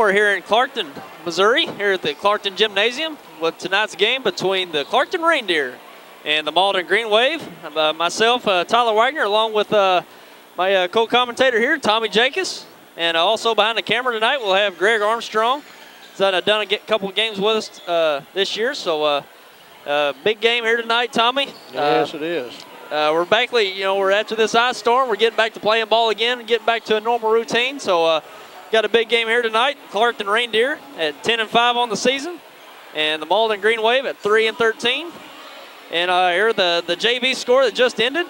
we're here in Clarkton, Missouri, here at the Clarkton Gymnasium with tonight's game between the Clarkton Reindeer and the Malden Green Wave. Myself, Tyler Wagner, along with my co-commentator here, Tommy Jacobs. And also behind the camera tonight, we'll have Greg Armstrong. He's done a couple games with us this year, so big game here tonight, Tommy. Yes, it is. We're back, we're after this ice storm. We're getting back to playing ball again and getting back to a normal routine. So got a big game here tonight. Clarkton Reindeer at 10-5 on the season, and the Malden Green Wave at 3-13. And here the JV score that just ended.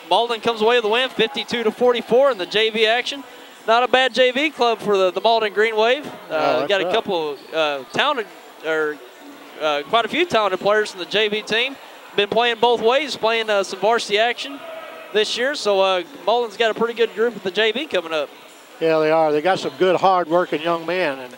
Malden comes away with the win, 52-44 in the JV action. Not a bad JV club for the Malden Green Wave. Got a couple talented, quite a few talented players from the JV team. Been playing both ways, playing some varsity action this year. So Malden's got a pretty good group with the JV coming up. Yeah, they are. They got some good, hard-working young men,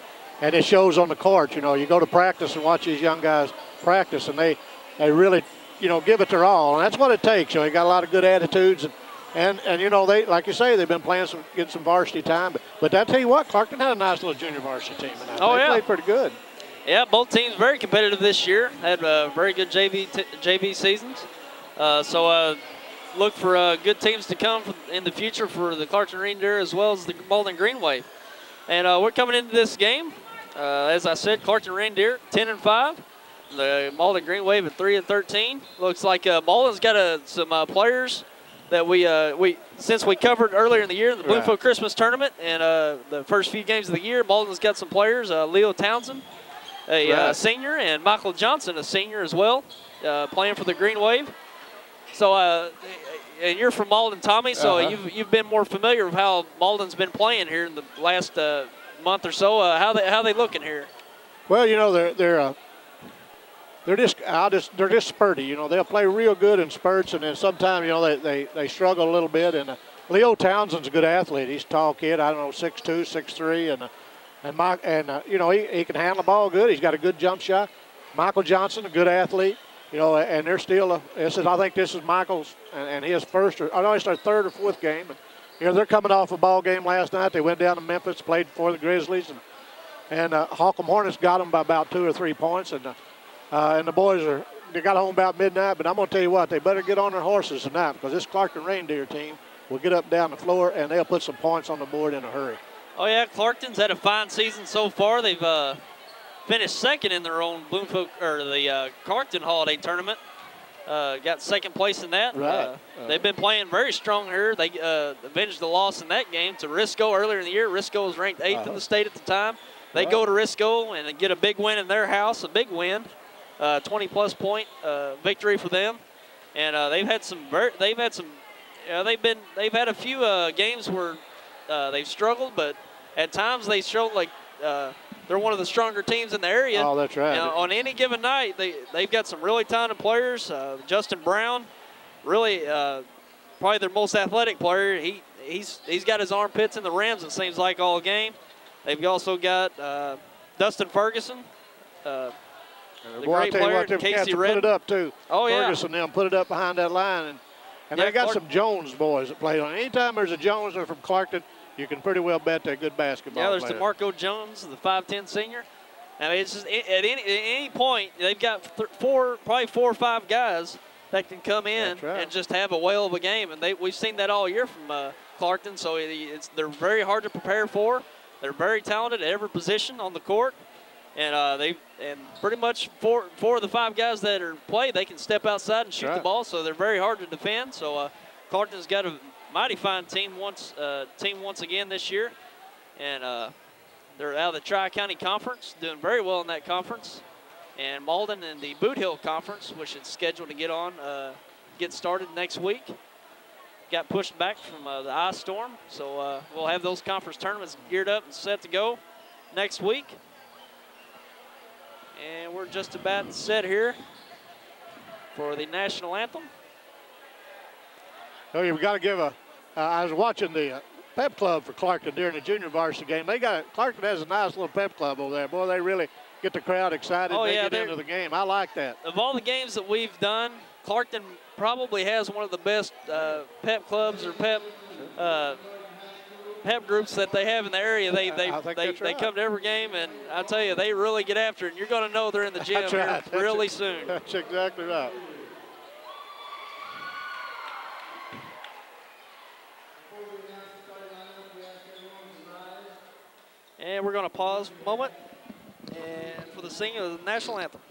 and it shows on the court. You know, you go to practice and watch these young guys practice, and they really, give it their all, and that's what it takes. They got a lot of good attitudes, and they, like you say, they've been playing getting some varsity time. But I tell you what, Clarkton had a nice little junior varsity team tonight. They played pretty good. Yeah, both teams very competitive this year. Had very good JV seasons. So look for good teams to come in the future for the Clarkton Reindeer as well as the Malden Green Wave. And we're coming into this game, as I said, Clarkton Reindeer 10-5. The Malden Green Wave at 3-13. Looks like Malden's got some players that since we covered earlier in the year in the Bluefield Christmas tournament and the first few games of the year, Malden's got some players. Leo Townsend, a senior, and Michael Johnson, a senior as well, playing for the Green Wave. So, and you're from Malden, Tommy, so you've been more familiar with how Malden's been playing here in the last month or so. How they looking here? Well, they're just spurty. They'll play real good in spurts, and then sometimes they struggle a little bit. And Leo Townsend's a good athlete. He's a tall kid. I don't know, 6'2", 6'3", he can handle the ball good. He's got a good jump shot. Michael Johnson, a good athlete. And they're still I think this is Michael's and his first, it's their third or fourth game. And, they're coming off a ball game last night. They went down to Memphis, played for the Grizzlies, and Holcomb Hornets got them by about 2 or 3 points. And the boys they got home about midnight. But I'm going to tell you what, they better get on their horses tonight because this Clarkton Reindeer team will get up and down the floor and they'll put some points on the board in a hurry. Oh yeah, Clarkton's had a fine season so far. They've finished second in their own Bloomfield or the Clarkton Holiday Tournament. Got second place in that. Right. They've been playing very strong here. They avenged the loss in that game to Risco earlier in the year. Risco was ranked 8th in the state at the time. They go to Risco and get a big win in their house, a big win, 20-plus point victory for them. And they've had a few games where they've struggled, but at times they show like they're one of the stronger teams in the area. Oh, that's right. On any given night, they've got some really talented players. Justin Brown, really probably their most athletic player. He's got his armpits in the rims, it seems like, all game. They've also got Dustin Ferguson, the great player, Casey Red. Put it up, too. Oh, yeah. Ferguson, them put it up behind that line. And they got some Jones boys that play on. Anytime there's a Jones or from Clarkton, you can pretty well bet they're good basketball players. There's DeMarco Jones, the 5'10" senior. I mean, it's just at any point, they've got probably 4 or 5 guys that can come in and just have a whale of a game. And we've seen that all year from Clarkton. So they're very hard to prepare for. They're very talented at every position on the court. And pretty much four of the 5 guys that they can step outside and shoot the ball. So they're very hard to defend. So Clarkton's got a mighty fine team once again this year, and they're out of the Tri-County Conference, doing very well in that conference. And Malden in the Boot Hill Conference, which is scheduled to get started next week, got pushed back from the ice storm. So we'll have those conference tournaments geared up and set to go next week. And we're just about set here for the national anthem. Oh, you've got to give I was watching the pep club for Clarkton during the junior varsity game. Clarkton has a nice little pep club over there. Boy, they really get the crowd excited. They get into the game. I like that. Of all the games that we've done, Clarkton probably has one of the best pep clubs or pep pep groups that they have in the area. They right. come to every game, and I tell you, they really get after it. And you're going to know they're in the gym really soon. That's exactly right. And we're going to pause for a moment and for the singing of the national anthem.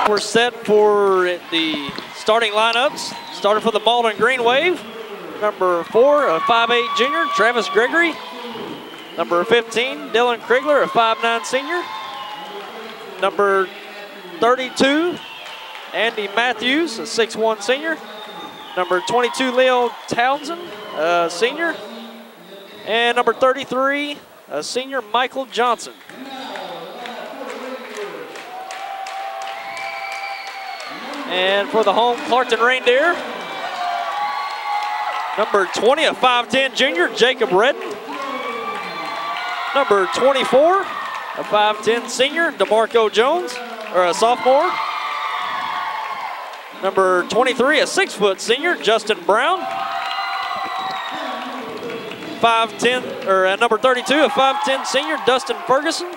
We're set for the starting lineups. Starting for the Malden Green Wave, number 4, a 5'8" junior, Travis Gregory. Number 15, Dylan Krigler, a 5'9" senior. Number 32, Andy Matthews, a 6'1" senior. Number 22, Leo Townsend, a senior. And number 33, a senior, Michael Johnson. And for the home Clarkton Reindeer, number 20, a 5'10" junior, Jacob Redden. Number 24, a 5'10" senior, DeMarco Jones, or a sophomore. Number 23, a 6' senior, Justin Brown. 5'10", or number 32, a 5'10" senior, Dustin Ferguson.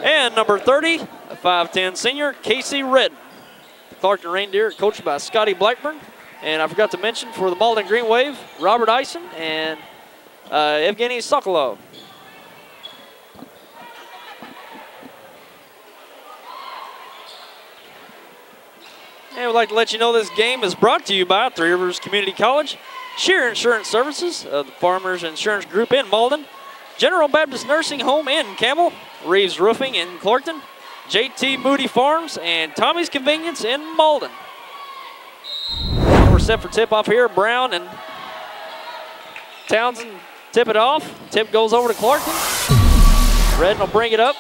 And number 30, a 5'10" senior, Casey Redden. Clarkton Reindeer, coached by Scotty Blackburn. And I forgot to mention for the Malden Green Wave, Robert Eisen and Evgeny Sokolov. And we'd like to let you know this game is brought to you by Three Rivers Community College, Shear Insurance Services, the Farmers Insurance Group in Malden, General Baptist Nursing Home in Campbell, Reeves Roofing in Clarkton, JT Moody Farms, and Tommy's Convenience in Malden. We're set for tip-off here. Brown and Townsend tip it off. Tip goes over to Clarkton. Redden will bring it up.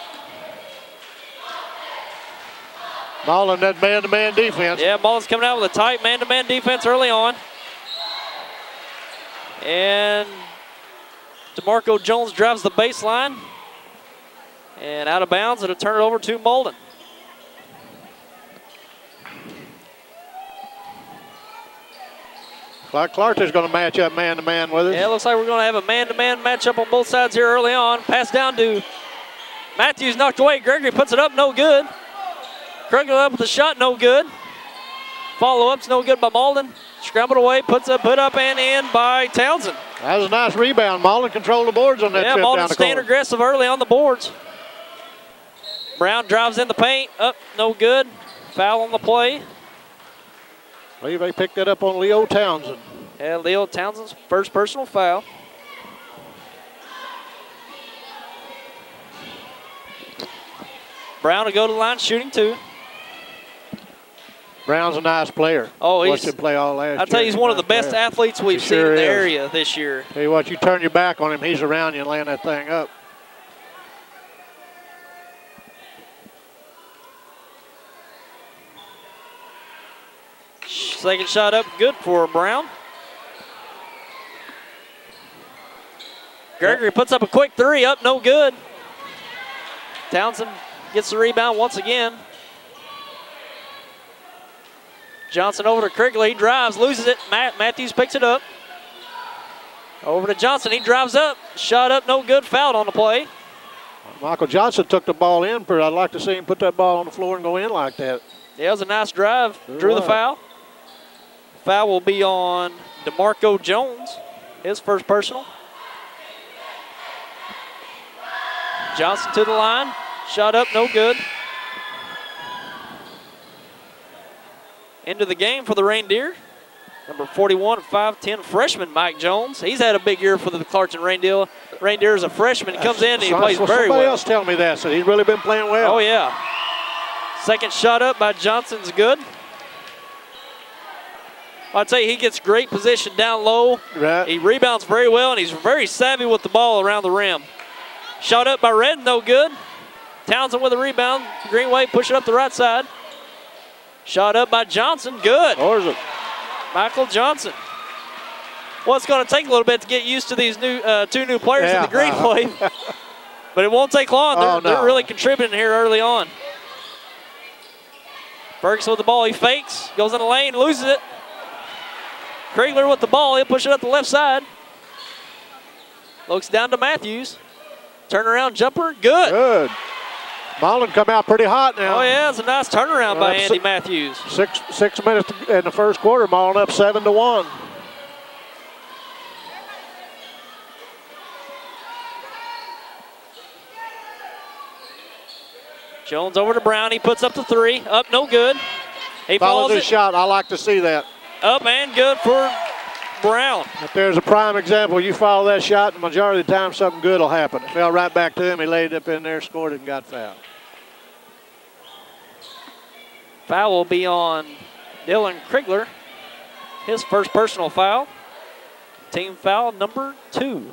Malden, that man-to-man defense. Yeah, Malden's coming out with a tight man-to-man defense early on. And DeMarco Jones drives the baseline. And out of bounds, it'll turn it over to Malden. Clarkton's going to match up man-to-man with us. Yeah, it looks like we're going to have a man-to-man matchup on both sides here early on. Pass down to Matthews, knocked away. Gregory puts it up, no good. Krugler up with the shot, no good. Follow-up's no good by Malden. Scrambled away, put up and in by Townsend. That was a nice rebound. Malden controlled the boards on that trip Malden down the staying court. aggressive early on the boards. Brown drives in the paint, up, no good. Foul on the play. I believe they picked that up on Leo Townsend. Yeah, Leo Townsend's first personal foul. Brown will go to the line, shooting 2. Brown's a nice player. Oh, watched him play all last year. I tell you, he's one of the best athletes we've seen in the area this year. Tell you what, you turn your back on him, he's around you and laying that thing up. Second shot up, good for Brown. Gregory puts up a quick 3, up, no good. Townsend gets the rebound once again. Johnson over to Krigler, he drives, loses it. Matthews picks it up. Over to Johnson. He drives up. Shot up, no good. Fouled on the play. Michael Johnson took the ball in, but I'd like to see him put that ball on the floor and go in like that. Yeah, it was a nice drive. Drew the foul. Foul will be on DeMarco Jones, his first personal. Johnson to the line. Shot up, no good. Into the game for the Reindeer. Number 41, 5'10", freshman Mike Jones. He's had a big year for the Clarkton Reindeer. Reindeer as a freshman. He comes in and he plays very well. Somebody else tell me that, so he's really been playing well. Oh, yeah. Second shot up by Johnson's good. I'll tell you, he gets great position down low. Right. He rebounds very well, and he's very savvy with the ball around the rim. Shot up by Redden, no good. Townsend with a rebound. Greenway push it up the right side. Shot up by Johnson, good. Or is it? Michael Johnson. Well, it's going to take a little bit to get used to these new two new players in the Greenway, but it won't take long. They're really contributing here early on. Ferguson with the ball, he fakes, goes in the lane, loses it. Kriegler with the ball, he'll push it up the left side. Looks down to Matthews. Turnaround jumper, good. Good. Malden come out pretty hot now. Oh yeah, it's a nice turnaround by Andy Matthews. 6 minutes in the first quarter, Malden up 7-1. Jones over to Brown, he puts up the three, up no good. He follows his shot, I like to see that. Up and good for Brown. If there's a prime example, you follow that shot, the majority of the time something good will happen. It fell right back to him, he laid it up in there, scored it, and got fouled. Foul will be on Dylan Kriegler, his first personal foul. Team foul number 2.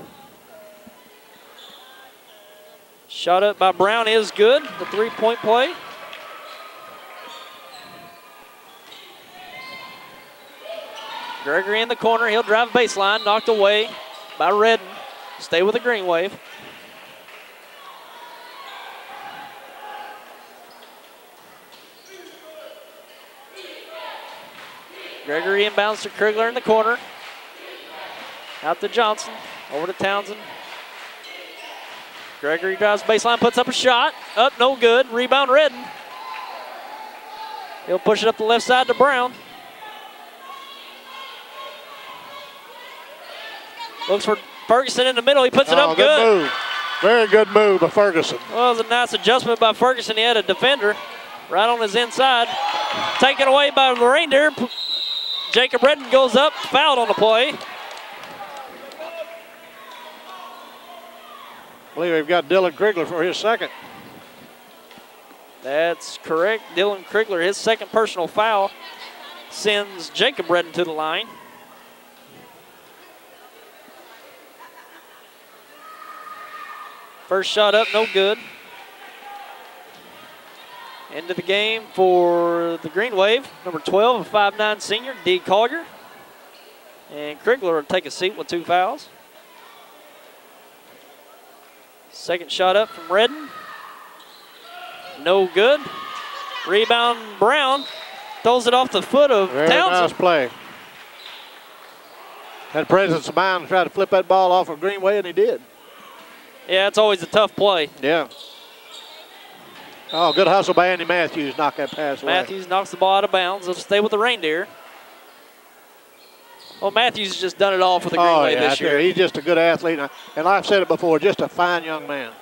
Shot up by Brown is good, the three-point play. Gregory in the corner, he'll drive baseline, knocked away by Redden. Stay with the green wave. Gregory inbounds to Kriegler in the corner. Out to Johnson, over to Townsend. Gregory drives baseline, puts up a shot. Up, no good. Rebound, Redden. He'll push it up the left side to Brown. Looks for Ferguson in the middle. He puts it up good. Move. Very good move by Ferguson. Well, it was a nice adjustment by Ferguson. He had a defender right on his inside. Taken away by the Reindeer. Jacob Redden goes up, fouled on the play. I believe we've got Dylan Kriegler for his second. That's correct. Dylan Kriegler, his second personal foul, sends Jacob Redden to the line. First shot up, no good. Into the game for the Green Wave, number 12, a 5'9" senior, D. Collier. And Kriegler will take a seat with 2 fouls. Second shot up from Redden. No good. Rebound, Brown. Throws it off the foot of Townsend. Very nice play. Had presence of mind to try to flip that ball off of Greenway, and he did. Yeah, it's always a tough play. Yeah. Oh, good hustle by Andy Matthews. Knock that pass away. Matthews knocks the ball out of bounds. They'll stay with the Reindeer. Well, Matthews has just done it all for the Greenway this year. He's just a good athlete. And I've said it before, just a fine young man.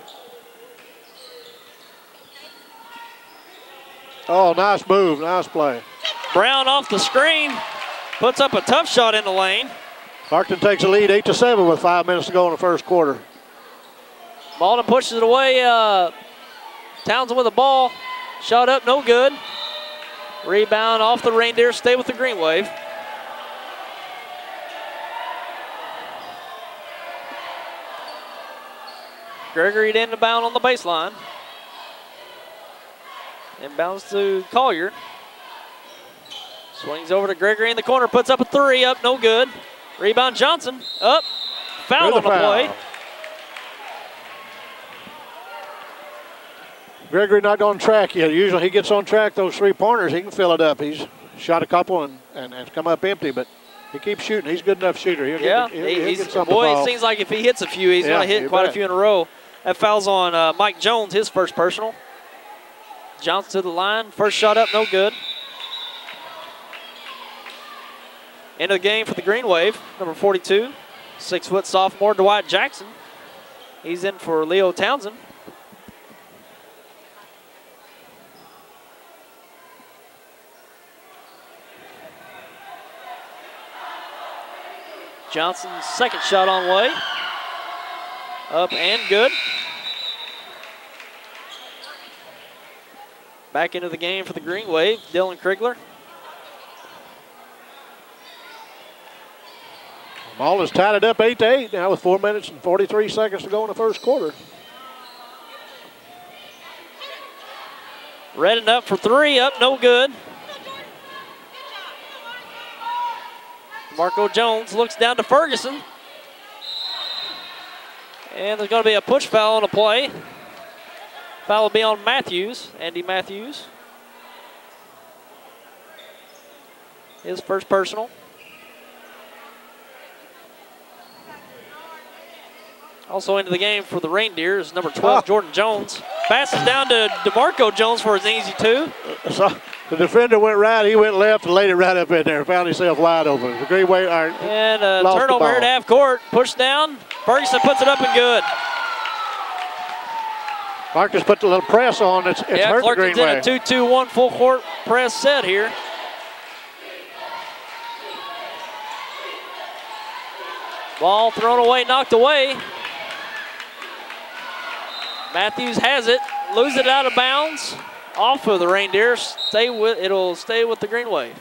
Oh, nice move. Nice play. Brown off the screen. Puts up a tough shot in the lane. Clarkton takes a lead 8-7 with 5 minutes to go in the first quarter. Malden pushes it away. Townsend with the ball. Shot up, no good. Rebound off the Reindeer. Stay with the Green Wave. Gregory inbound on the baseline. Inbounds to Collier. Swings over to Gregory in the corner. Puts up a 3. Up, no good. Rebound Johnson. Up. Foul on the play. Gregory not on track yet. Usually he gets on track, those 3-pointers, he can fill it up. He's shot a couple and has come up empty, but He keeps shooting. He's a good enough shooter. He'll yeah, get something. Boy, it seems like if he hits a few, he's going to hit quite a few in a row. That foul's on Mike Jones, his first personal. Johnson to the line. First shot up, no good. End of the game for the Green Wave, number 42, 6-foot sophomore Dwight Jackson. He's in for Leo Townsend. Johnson's second shot on way. Up and good. Back into the game for the Green Wave, Dylan Krigler. Malden's tied it up 8-8 now with 4 minutes and 43 seconds to go in the first quarter. Redden up for three, up no good. Marco Jones looks down to Ferguson. And there's going to be a push foul on the play. Foul will be on Matthews, Andy Matthews. His first personal. Also into the game for the Reindeers, number 12, Jordan Jones. Passes down to DeMarco Jones for his easy two. So the defender went right, he went left and laid it right up in there. Found himself wide open. The Green Wave and a turnover here at half court. Push down. Ferguson puts it up and good. Marcus put the little press on. It's hurt the Green Wave. Did a 2-2-1 full court press set here. Ball thrown away, knocked away. Matthews has it, loses it out of bounds, off of the Reindeers. It'll stay with the Green Wave.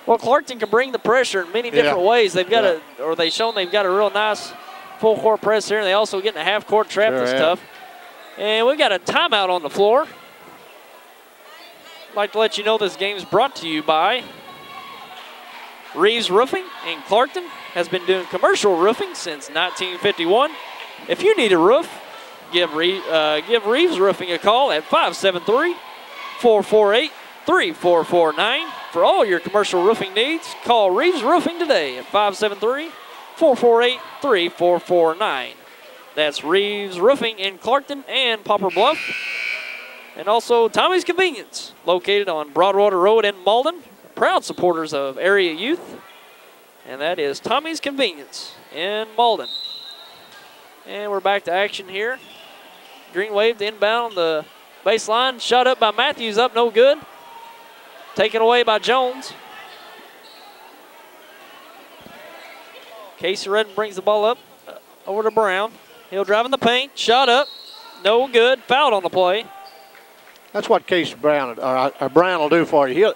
Well, Clarkton can bring the pressure in many different ways. They've got they've shown they've got a real nice full court press here, and they also get in a half court trap that's tough. And we've got a timeout on the floor. I'd like to let you know this game is brought to you by Reeves Roofing in Clarkton. Has been doing commercial roofing since 1951. If you need a roof, give Reeves Roofing a call at 573-448-3449. For all your commercial roofing needs, call Reeves Roofing today at 573-448-3449. That's Reeves Roofing in Clarkton and Poplar Bluff. And also Tommy's Convenience, located on Broadwater Road in Malden. Proud supporters of area youth. And that is Tommy's Convenience in Malden. And we're back to action here. Green Wave to inbound the baseline. Shot up by Matthews, up no good. Taken away by Jones. Casey Redden brings the ball up over to Brown. He'll drive in the paint. Shot up, no good. Fouled on the play. That's what Casey Brown or Brown will do for you.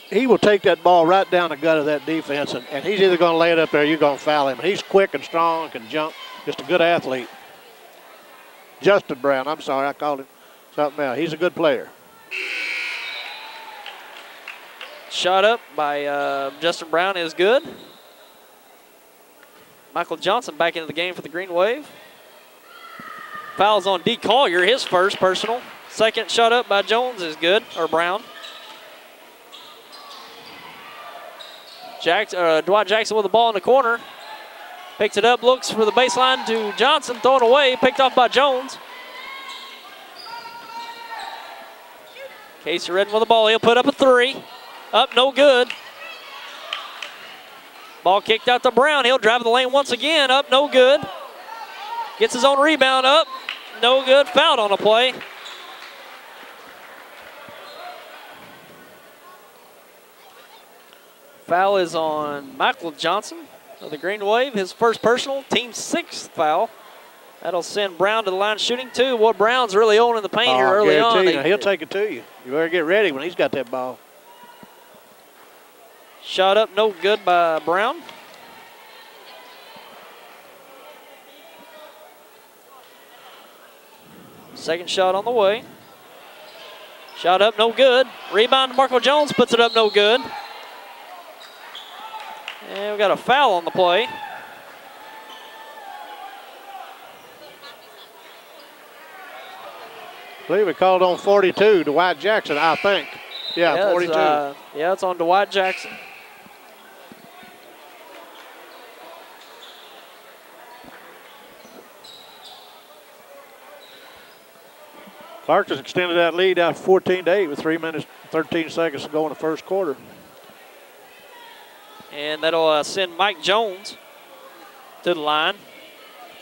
He will take that ball right down the gut of that defense, and he's either going to lay it up there or you're going to foul him. He's quick and strong, can jump, just a good athlete. Justin Brown, I'm sorry, I called him something else. He's a good player. Shot up by Justin Brown is good. Michael Johnson back into the game for the Green Wave. Fouls on D. Collier, his first personal. Second shot up by Jones is good, or Brown. Dwight Jackson with the ball in the corner. Picks it up, looks for the baseline to Johnson, thrown away, picked off by Jones. Casey Redden with the ball, he'll put up a three. Up, no good. Ball kicked out to Brown, he'll drive the lane once again, up, no good. Gets his own rebound up, no good, fouled on the play. Foul is on Michael Johnson of the Green Wave. His first personal, team sixth foul. That'll send Brown to the line shooting two. Well, Brown's really owning the paint here early on. He'll take it to you. You better get ready when he's got that ball. Shot up, no good by Brown. Second shot on the way. Shot up, no good. Rebound to Marco Jones, puts it up, no good. And we got a foul on the play. I believe we called on 42, Dwight Jackson, I think. Yeah, 42. It's on Dwight Jackson. Clarkton extended that lead out 14-8 with 3 minutes, 13 seconds to go in the first quarter. And that'll send Mike Jones to the line,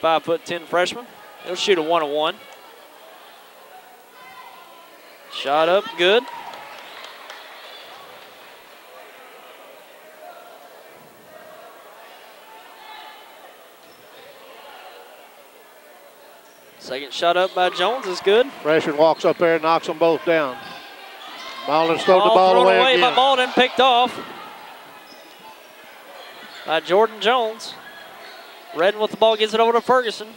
5'10" freshman. He'll shoot a 1-on-1. Shot up, good. Second shot up by Jones is good. Freshman walks up there and knocks them both down. Malden stole the ball away again. By Malden, picked off by Jordan Jones. Redden with the ball, gets it over to Ferguson.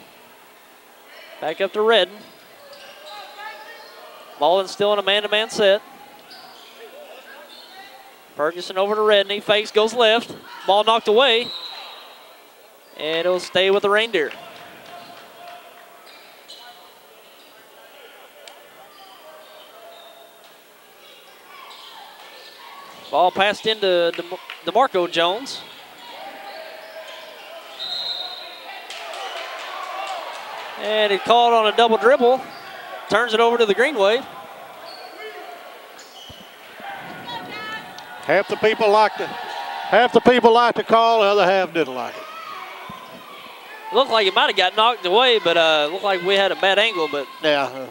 Back up to Redden. Malden still in a man-to-man set. Ferguson over to Redden. He fakes, goes left. Ball knocked away. And it'll stay with the Reindeer. Ball passed into DeMarco Jones. And he called on a double dribble. Turns it over to the Green Wave. Half the people like to call, the other half didn't like it. Looked like it might have got knocked away, but looked like we had a bad angle. But yeah.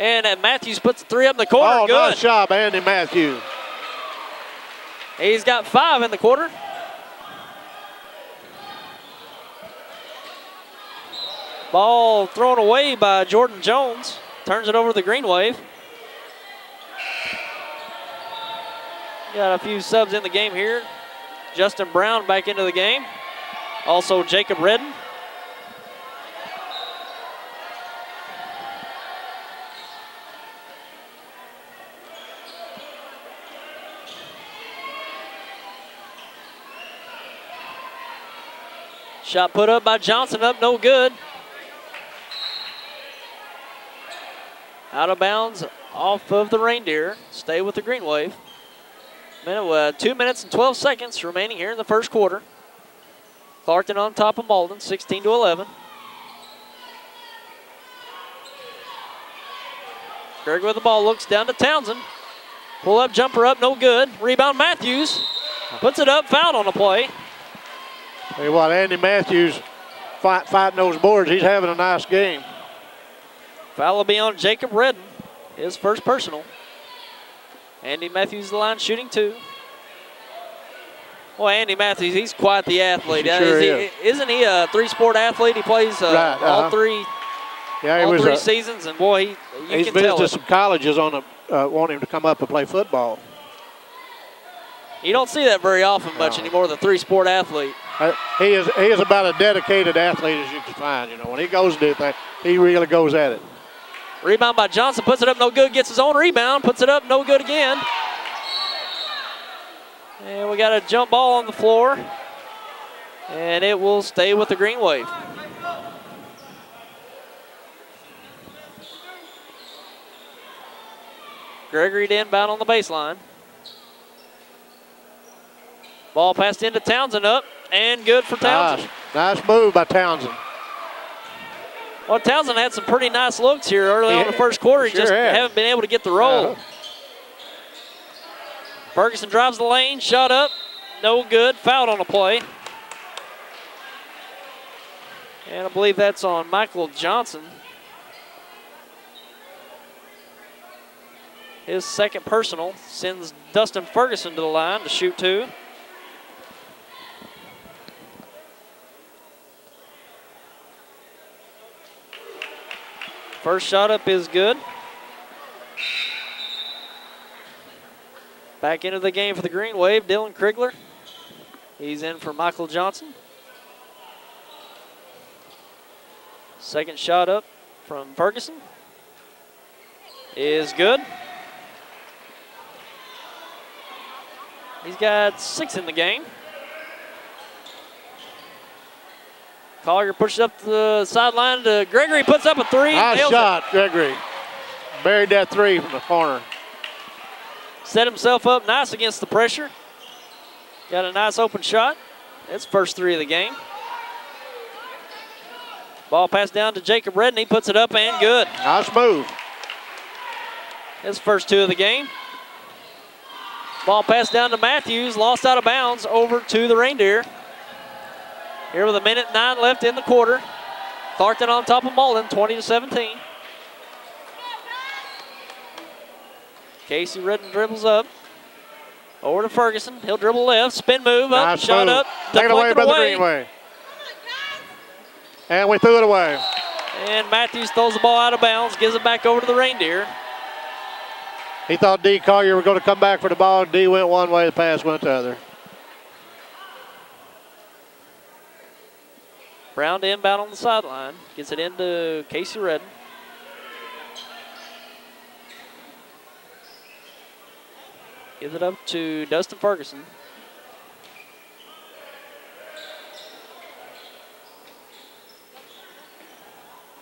And Matthews puts the three up in the corner. Oh, good. Nice job, Andy Matthews. He's got 5 in the quarter. Ball thrown away by Jordan Jones. Turns it over to the Green Wave. Got a few subs in the game here. Justin Brown back into the game. Also Jacob Redden. Shot put up by Johnson, up no good. Out of bounds off of the Reindeer. Stay with the Green Wave. 2 minutes and 12 seconds remaining here in the first quarter. Clarkton on top of Malden, 16-11. Greg with the ball, looks down to Townsend. Pull up, jumper up, no good. Rebound Matthews. Puts it up, foul on the play. Tell you what, Andy Matthews fighting those boards. He's having a nice game. Foul will be on Jacob Redden, his first personal. Andy Matthews the line shooting 2. Well, Andy Matthews, he's quite the athlete. Sure Isn't he a 3-sport athlete? He plays right, all three. Yeah, all 3 seasons, and boy, he's visited some colleges on want him to come up and play football. You don't see that very often much anymore, the 3-sport athlete. He is about as dedicated athlete as you can find. You know, when he goes to do that, he really goes at it. Rebound by Johnson, puts it up, no good, gets his own rebound, puts it up, no good again. And we got a jump ball on the floor, and it will stay with the Green Wave. Gregory to inbound on the baseline. Ball passed into Townsend, up and good for Townsend. Nice move by Townsend. Well, Townsend had some pretty nice looks here early on in the first quarter. He just haven't been able to get the roll. Ferguson drives the lane, shot up, no good, fouled on the play. And I believe that's on Michael Johnson. His second personal sends Dustin Ferguson to the line to shoot 2. First shot up is good. Back into the game for the Green Wave, Dylan Krigler. He's in for Michael Johnson. Second shot up from Ferguson is good. He's got 6 in the game. Collier pushes up the sideline to Gregory, puts up a 3. Nice shot, Gregory. Buried that 3 from the corner. Set himself up nice against the pressure. Got a nice open shot. That's first 3 of the game. Ball passed down to Jacob Redden. He puts it up and good. Nice move. His first 2 of the game. Ball passed down to Matthews, lost out of bounds over to the Reindeer. Here with 1:09 left in the quarter. Clarkton on top of Malden, 20-17. Casey Redden dribbles up. Over to Ferguson. He'll dribble left, spin move up, nice shot move. up, Taken away by the Greenway. And we threw it away. And Matthews throws the ball out of bounds, gives it back over to the Reindeer. He thought D. Collier were going to come back for the ball. D went one way, the pass went the other. Brown to inbound on the sideline. Gets it into Casey Redden. Gives it up to Dustin Ferguson.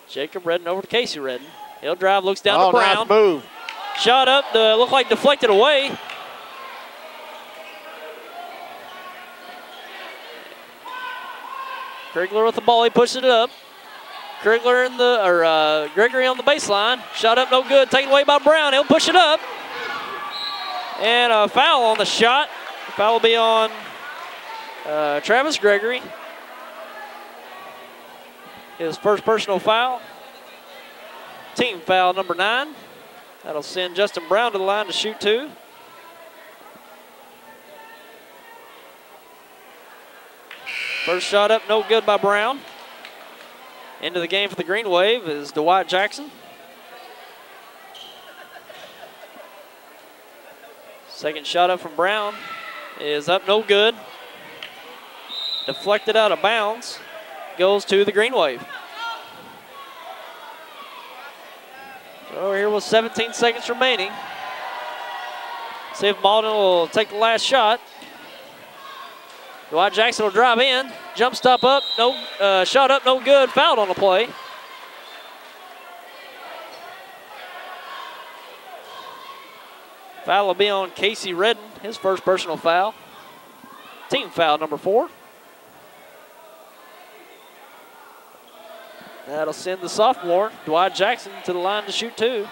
Jacob Redden over to Casey Redden. He'll drive, looks down to Brown. Nice move. Shot up, looked like deflected away. Krigler with the ball, he pushes it up. Krigler Gregory on the baseline. Shot up, no good, taken away by Brown. He'll push it up. And a foul on the shot. The foul will be on Travis Gregory. His first personal foul. Team foul number 9. That'll send Justin Brown to the line to shoot 2. First shot up, no good by Brown. Into the game for the Green Wave is Dwight Jackson. Second shot up from Brown is up, no good. Deflected out of bounds, goes to the Green Wave. So here with 17 seconds remaining. See if Malden will take the last shot. Dwight Jackson will drive in, jump stop up, shot up, no good, fouled on the play. Foul will be on Casey Redden, his first personal foul. Team foul number 4. That'll send the sophomore, Dwight Jackson, to the line to shoot 2.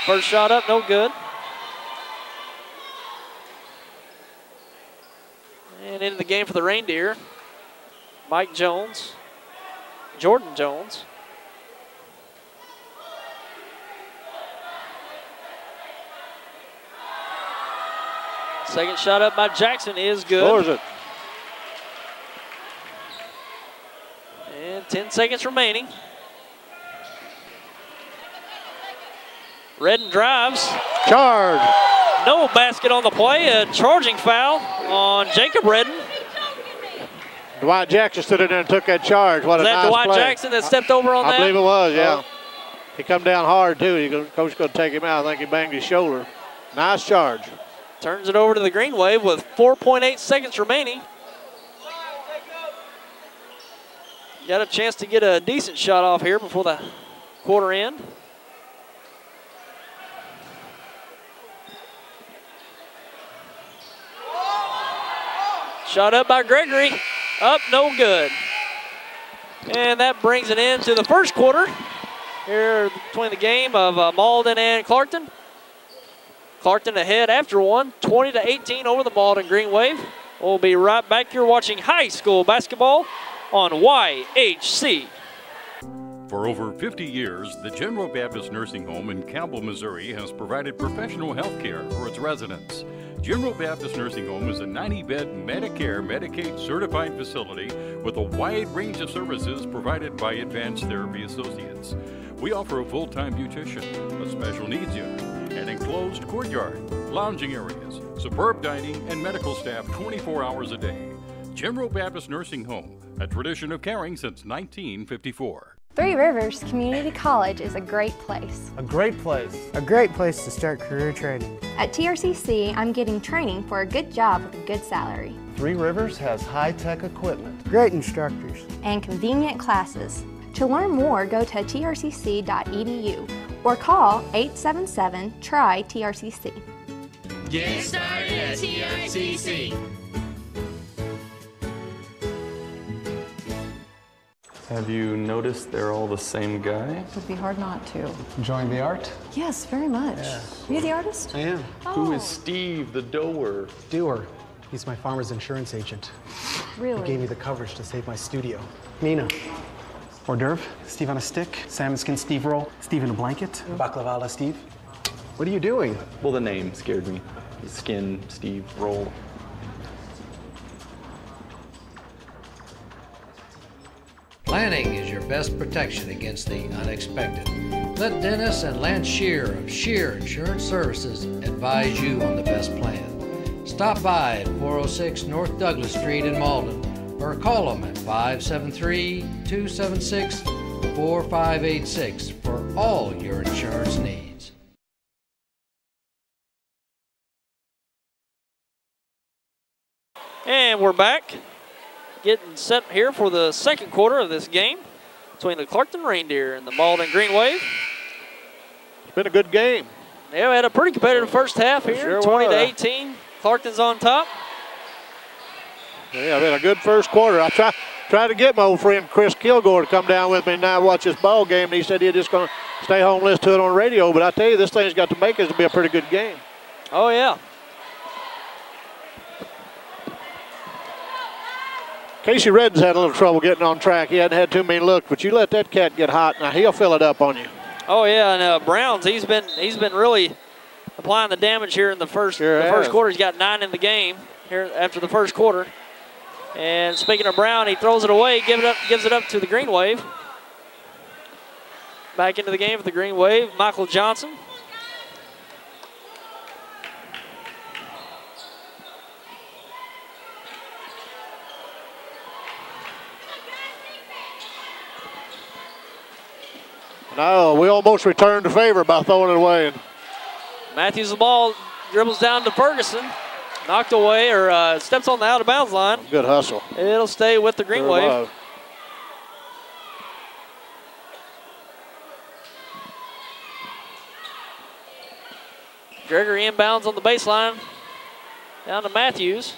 First shot up, no good. And into the game for the Reindeer, Jordan Jones. Second shot up by Jackson is good. Scores it. And 10 seconds remaining. Redden drives. Charge. No basket on the play. A charging foul on Jacob Redden. Dwight Jackson stood in there and took that charge. What a nice play. Was that Dwight Jackson that stepped over on that? I believe it was, yeah. He come down hard, too. Coach going to take him out. I think he banged his shoulder. Nice charge. Turns it over to the Green Wave with 4.8 seconds remaining. Got a chance to get a decent shot off here before the quarter end. Shot up by Gregory. Up, no good. And that brings it into the first quarter here between the game of Malden and Clarkton. Clarkton ahead after one, 20-18 over the Malden Green Wave. We'll be right back. You're watching high school basketball on YHC. For over 50 years, the General Baptist Nursing Home in Campbell, Missouri has provided professional health care for its residents. General Baptist Nursing Home is a 90-bed Medicare, Medicaid certified facility with a wide range of services provided by Advanced Therapy Associates. We offer a full-time beautician, a special needs unit, an enclosed courtyard, lounging areas, superb dining, and medical staff 24 hours a day. General Baptist Nursing Home, a tradition of caring since 1954. Three Rivers Community College is a great place. A great place. A great place to start career training. At TRCC, I'm getting training for a good job with a good salary. Three Rivers has high-tech equipment, great instructors, and convenient classes. To learn more, go to trcc.edu or call 877-TRY-TRCC. Get started at TRCC. Have you noticed they're all the same guy? It would be hard not to. Enjoying the art? Yes, very much. Yeah. Are you the artist? I am. Oh. Who is Steve, the doer? Doer. He's my farmer's insurance agent. Really? He gave me the coverage to save my studio. Nina. Hors d'oeuvre, Steve on a stick, salmon skin Steve roll, Steve in a blanket, baklava a la Steve. What are you doing? Well, the name scared me. Skin, Steve, roll. Planning is your best protection against the unexpected. Let Dennis and Lance Shear of Shear Insurance Services advise you on the best plan. Stop by at 406 North Douglas Street in Malden or call them at 573-276-4586 for all your insurance needs. And we're back, getting set here for the second quarter of this game between the Clarkton Reindeer and the Malden Green Wave. It's been a good game. Yeah, we had a pretty competitive first half here, sure 20-18. Clarkton's on top. Yeah, we had a good first quarter. I tried to get my old friend Chris Kilgore to come down with me and now watch this ball game, and he said he's just going to stay home and listen to it on radio. But I tell you, this thing's got to make it to be a pretty good game. Oh, yeah. Casey Redden's had a little trouble getting on track. He hadn't had too many looks, but you let that cat get hot, now he'll fill it up on you. Oh yeah, and Browns, he's been really applying the damage here in the first quarter. He's got 9 in the game here after the first quarter. And speaking of Brown, he throws it away, gives it up to the Green Wave. Back into the game for the Green Wave, Michael Johnson. No, we almost returned the favor by throwing it away. Matthews the ball dribbles down to Ferguson. Knocked away or steps on the out of bounds line. Good hustle. It'll stay with the Green Wave. Gregory inbounds on the baseline. Down to Matthews.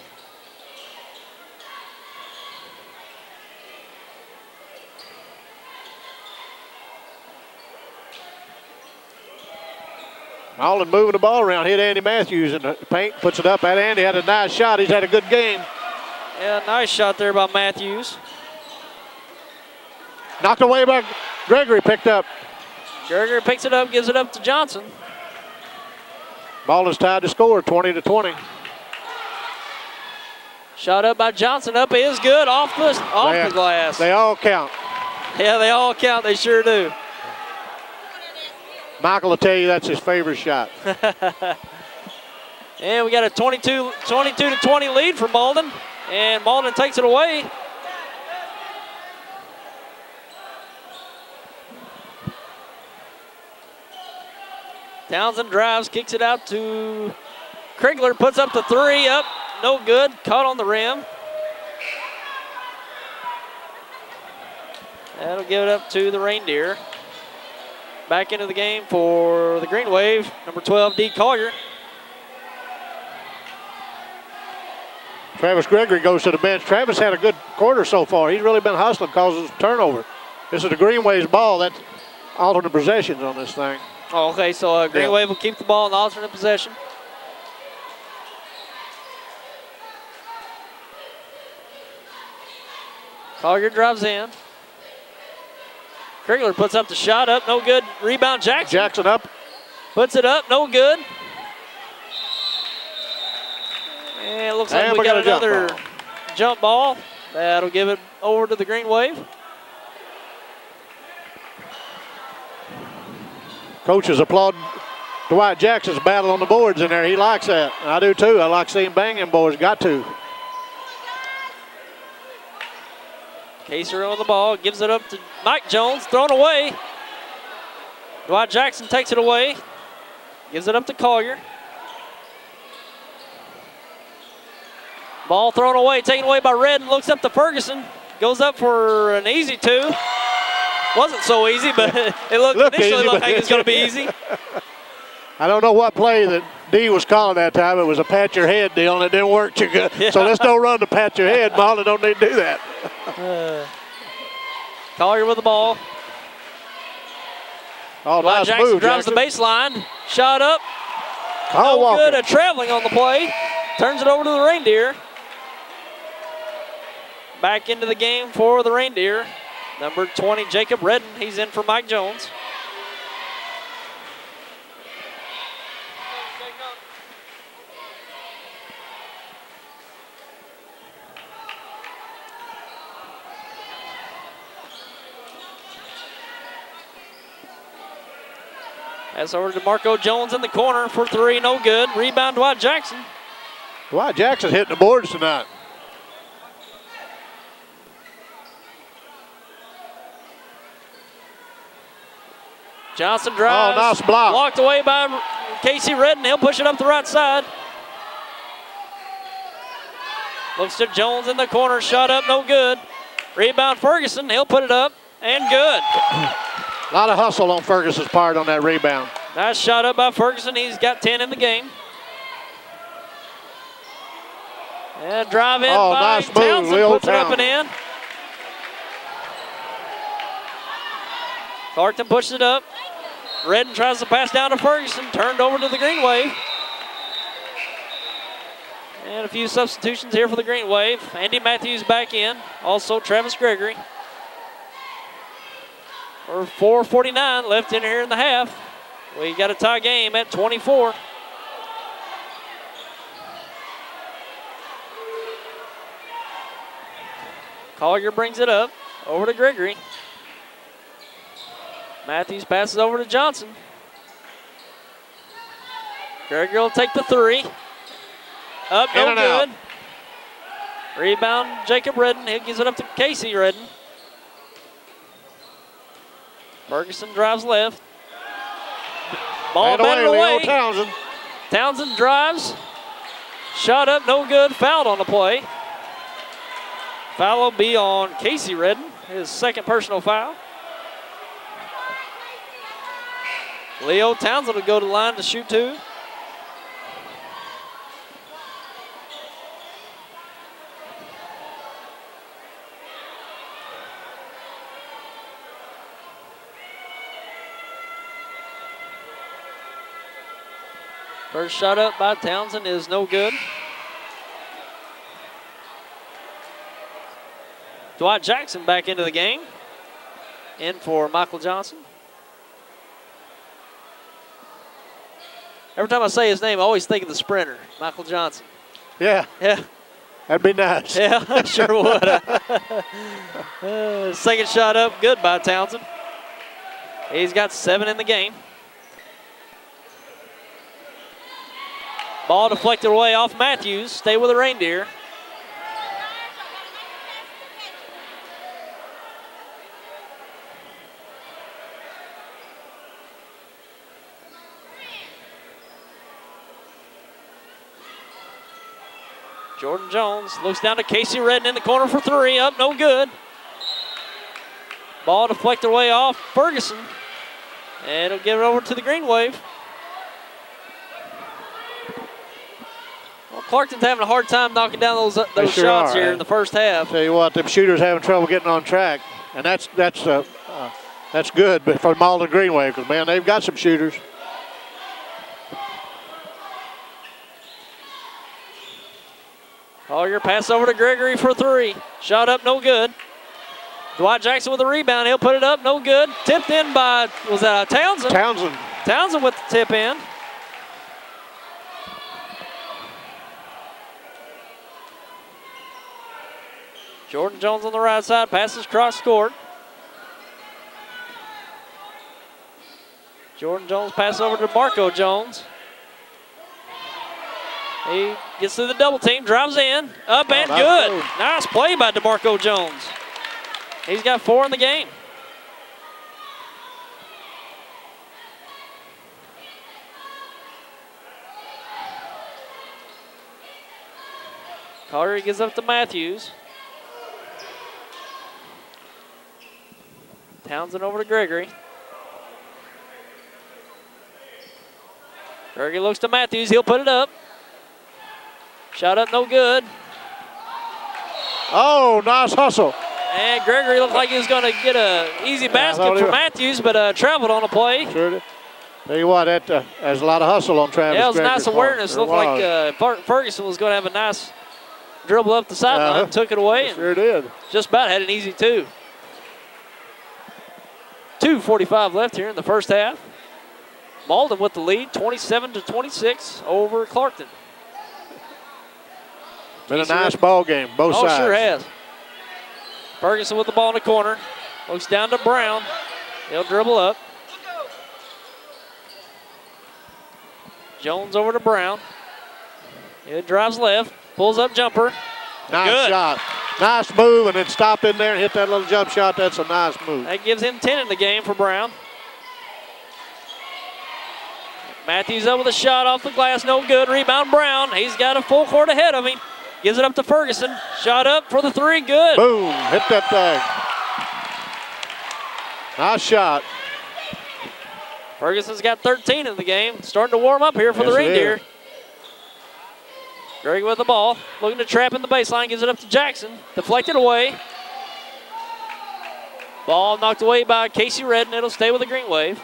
Malden moving the ball around, hit Andy Matthews in the paint, puts it up at Andy. Had a nice shot. He's had a good game. Yeah, nice shot there by Matthews. Knocked away by Gregory, picked up. Gregory picks it up, gives it up to Johnson. Malden's tied to score, 20-20. Shot up by Johnson, up is good, off the glass. They all count. Yeah, they all count, they sure do. Michael will tell you that's his favorite shot. And we got a 22-20 lead for Malden. And Malden takes it away. Townsend drives, kicks it out to Krigler, puts up the 3, up, no good, caught on the rim. That'll give it up to the Reindeer. Back into the game for the Green Wave, number 12, D. Collier. Travis Gregory goes to the bench. Travis had a good quarter so far. He's really been hustling, causes a turnover. This is the Green Wave's ball. That's alternate possessions on this thing. Oh, okay, so Green Wave will keep the ball in alternate possession. Collier drives in. Krigler puts up the shot, up, no good. Rebound, Jackson. Jackson up. Puts it up, no good. And it looks like we got another jump ball. That'll give it over to the Green Wave. Coaches applaud Dwight Jackson's battle on the boards in there. He likes that. I do too. I like seeing banging boys. Got to. Kaser on the ball, gives it up to Mike Jones, thrown away. Dwight Jackson takes it away, gives it up to Collier. Ball thrown away, taken away by Redden, looks up to Ferguson, goes up for an easy 2. Wasn't so easy, but it initially looked like it was going to be easy. I don't know what play that D was calling that time. It was a pat your head deal, and it didn't work too good. Yeah. So let's don't run to pat your head. Malden don't need to do that. Collier with the ball. Oh, nice Jackson move, drives Jackson. the baseline. Shot up. Kyle No Walker. good. A traveling on the play. Turns it over to the Reindeer. Back into the game for the Reindeer. Number 20, Jacob Redden. He's in for Mike Jones. That's over to Marco Jones in the corner for three, no good. Rebound, Dwight Jackson. Dwight Jackson hitting the boards tonight. Johnson drives. Oh, nice block. Blocked away by Casey Redden. He'll push it up the right side. Looks to Jones in the corner. Shot up, no good. Rebound, Ferguson. He'll put it up, and good. A lot of hustle on Ferguson's part on that rebound. Nice shot up by Ferguson. He's got 10 in the game. And drive in by nice move. Townsend. Leo Puts it up and in. Clarkton pushes it up. Redden tries to pass down to Ferguson. Turned over to the Green Wave. And a few substitutions here for the Green Wave. Andy Matthews back in. Also Travis Gregory. Or 4:49 left in here in the half. We got a tie game at 24. Collier brings it up over to Gregory. Matthews passes over to Johnson. Gregory will take the three. Up, no good. Rebound, Jacob Redden. He gives it up to Casey Redden. Ferguson drives left. Ball batted away. Townsend. Townsend drives. Shot up, no good. Fouled on the play. Foul will be on Casey Redden, his second personal foul. Leo Townsend will go to the line to shoot two. First shot up by Townsend is no good. Dwight Jackson back into the game. In for Michael Johnson. Every time I say his name, I always think of the sprinter, Michael Johnson. Yeah. Yeah. That'd be nice. Yeah, I sure would. Second shot up, good by Townsend. He's got 7 in the game. Ball deflected away off Matthews. Stay with the Reindeer. Jordan Jones looks down to Casey Redden in the corner for three. Up, no good. Ball deflected away off Ferguson. And it'll give it over to the Green Wave. Well, Clarkton's having a hard time knocking down those shots here in the first half. Tell you what, them shooters having trouble getting on track. And that's good but for Malden Green Wave because, man, they've got some shooters. Collier pass over to Gregory for three. Shot up, no good. Dwight Jackson with a rebound. He'll put it up, no good. Tipped in by, was that Townsend? Townsend. Townsend with the tip in. Jordan Jones on the right side, passes cross court. Jordan Jones passes over to Marco Jones. He gets through the double team, drives in, up and good. Move. Nice play by DeMarco Jones. He's got 4 in the game. Collier gives up to Matthews. Townsend over to Gregory. Gregory looks to Matthews. He'll put it up. Shot up, no good. Oh, nice hustle. And Gregory looked like he was going to get an easy basket for Matthews, but traveled on a play. Sure did. Tell you what, there's a lot of hustle on Travis. Yeah, it was Gregory's nice awareness. Looked like Ferguson was going to have a nice dribble up the sideline, took it away. Sure did. Just about had an easy two. 2:45 left here in the first half. Malden with the lead, 27-26 over Clarkton. Been a nice ball game, both sides. Oh, sure has. Ferguson with the ball in the corner. Looks down to Brown. He'll dribble up. Jones over to Brown. He drives left, pulls up jumper. Nice shot. Nice move, and then stopped in there and hit that little jump shot. That's a nice move. That gives him 10 in the game for Brown. Matthews up with a shot off the glass, no good. Rebound Brown. He's got a full court ahead of him. Gives it up to Ferguson. Shot up for the three, good. Boom, hit that thing. Nice shot. Ferguson's got 13 in the game. Starting to warm up here for the Reindeer. Greg with the ball, looking to trap in the baseline, gives it up to Jackson. Deflected away. Ball knocked away by Casey Redden. It'll stay with the Green Wave.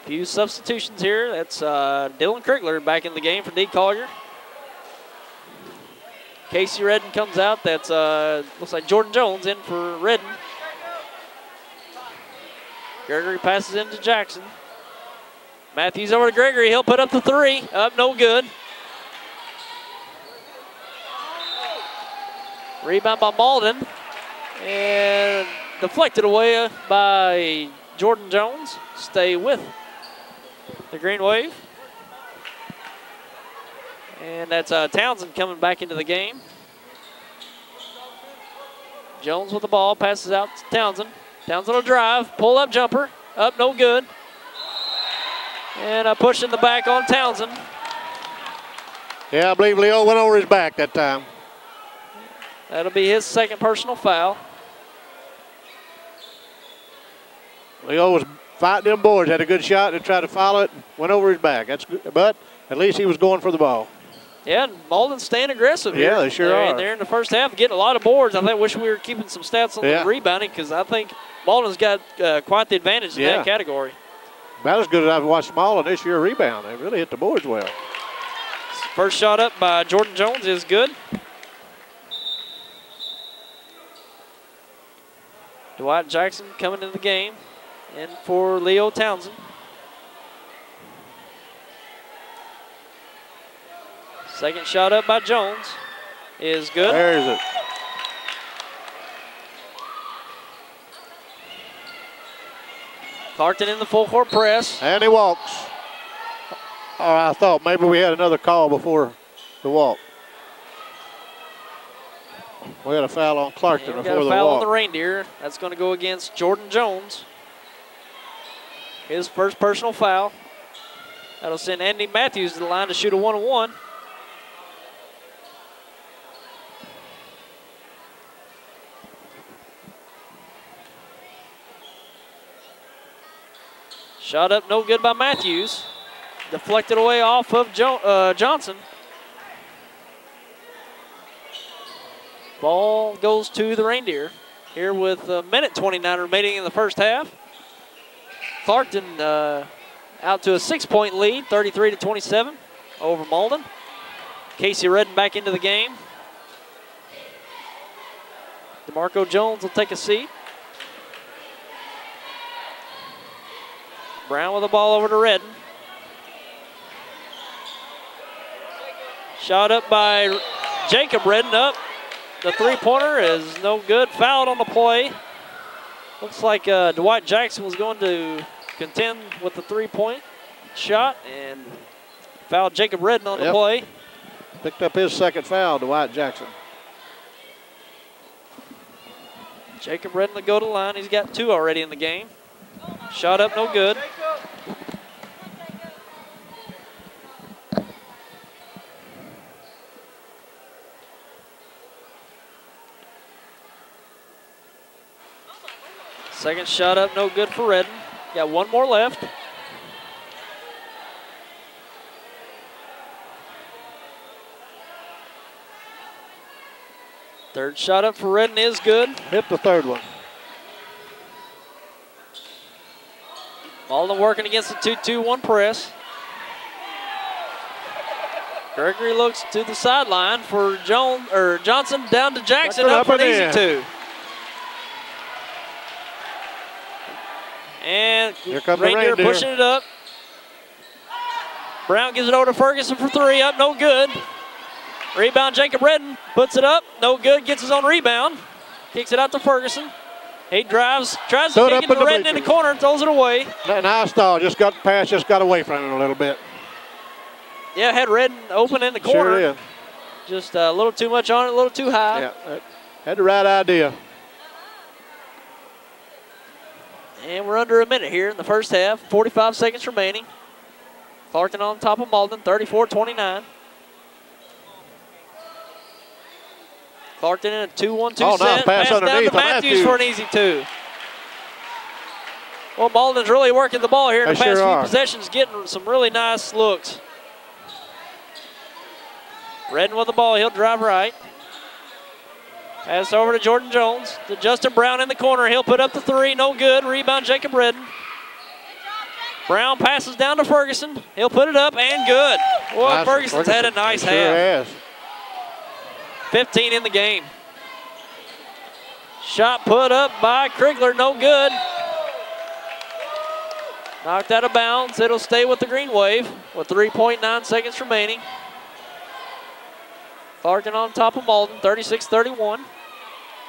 Few substitutions here. That's Dylan Krigler back in the game for D. Collier. Casey Redden comes out. That's looks like Jordan Jones in for Redden. Gregory passes into Jackson. Matthews over to Gregory. He'll put up the three. Up, no good. Rebound by Malden. And deflected away by Jordan Jones. Stay with the Green Wave. And that's Townsend coming back into the game. Jones with the ball, passes out to Townsend. Townsend will drive, pull up jumper, up, no good. And a push in the back on Townsend. Yeah, I believe Leo went over his back that time. That'll be his second personal foul. Leo was fighting them boards, had a good shot and tried to follow it, went over his back. That's good, but at least he was going for the ball. Yeah, and Malden's staying aggressive here. Yeah, they sure are. They're in the first half getting a lot of boards. I wish we were keeping some stats on the rebounding because I think Malden's got quite the advantage in that category. About as good as I've watched Malden this year rebound. They really hit the boards well. First shot up by Jordan Jones is good. Dwight Jackson coming into the game. And for Leo Townsend. Second shot up by Jones is good. There's it. Clarkton in the full court press. And he walks. Oh, I thought maybe we had another call before the walk. We had a foul on Clarkton before the walk. We got a foul on the Reindeer. That's going to go against Jordan Jones. His first personal foul. That'll send Andy Matthews to the line to shoot a 1-on-1. Shot up, no good by Matthews. Deflected away off of Johnson. Ball goes to the Reindeer here with a minute 29 remaining in the first half. Clarkton out to a 6-point lead, 33-27 over Malden. Casey Redden back into the game. DeMarco Jones will take a seat. Brown with the ball over to Redden. Shot up by Jacob Redden up. The three-pointer is no good. Fouled on the play. Looks like Dwight Jackson was going to contend with the three-point shot and fouled Jacob Redden on the play. Picked up his second foul, Dwight Jackson. Jacob Redden will go to the line. He's got 2 already in the game. Shot up, no good. Second shot up, no good for Redden. Got 1 more left. Third shot up for Redden is good. Hit the third one. Malden working against the 2-2-1 press. Gregory looks to the sideline for Johnson down to Jackson, up for an easy two. And here comes Reindeer pushing it up. Brown gives it over to Ferguson for three, up no good. Rebound, Jacob Redden puts it up, no good, gets his own rebound. Kicks it out to Ferguson. He drives, tries to kick it to Redden in the corner and throws it away. Nice stall, just got past, just got away from him a little bit. Yeah, had Redden open in the corner. Sure did. Just a little too much on it, a little too high. Yeah, had the right idea. And we're under a minute here in the first half, 45 seconds remaining. Clarkton on top of Malden, 34-29. Clarkton in a 2-1-2 set. Nice pass down to Matthews for an easy two. Well, Malden's really working the ball here in the past few possessions, getting some really nice looks. Redden with the ball, he'll drive right. Pass over to Jordan Jones, to Justin Brown in the corner. He'll put up the three, no good. Rebound, Jacob Redden. Brown passes down to Ferguson. He'll put it up and good. Boy, Ferguson's had a nice half. 15 in the game. Shot put up by Krigler, no good. Knocked out of bounds. It'll stay with the Green Wave with 3.9 seconds remaining. Clarkton on top of Malden, 36-31.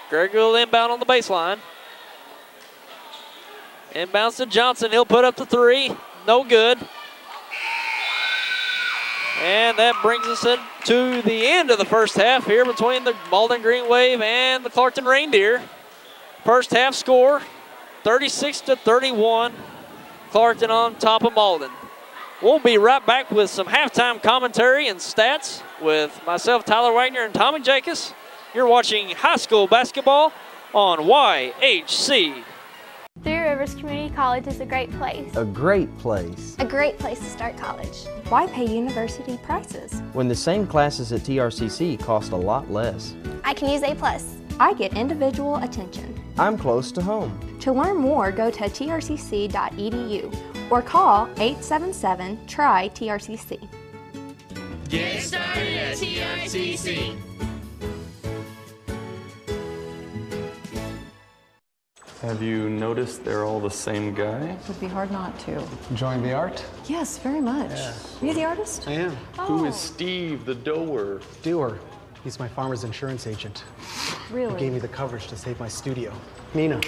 Gregory will inbound on the baseline. Inbounds to Johnson. He'll put up the three. No good. And that brings us to the end of the first half here between the Malden Green Wave and the Clarkton Reindeer. First half score, 36-31. Clarkton on top of Malden. We'll be right back with some halftime commentary and stats with myself, Tyler Wagner, and Tommy Jacobs. You're watching high school basketball on YHC. Three Rivers Community College is a great place. A great place. A great place to start college. Why pay university prices? When the same classes at TRCC cost a lot less. I can use A+. I get individual attention. I'm close to home. To learn more, go to trcc.edu or call 877-TRY-TRCC. Get started at TRCC. Have you noticed they're all the same guy? It would be hard not to. Enjoying the art? Yes, very much. Yeah. Are you the artist? I am. Oh. Who is Steve, the doer? Doer. He's my farmer's insurance agent. Really? He gave me the coverage to save my studio. Mina.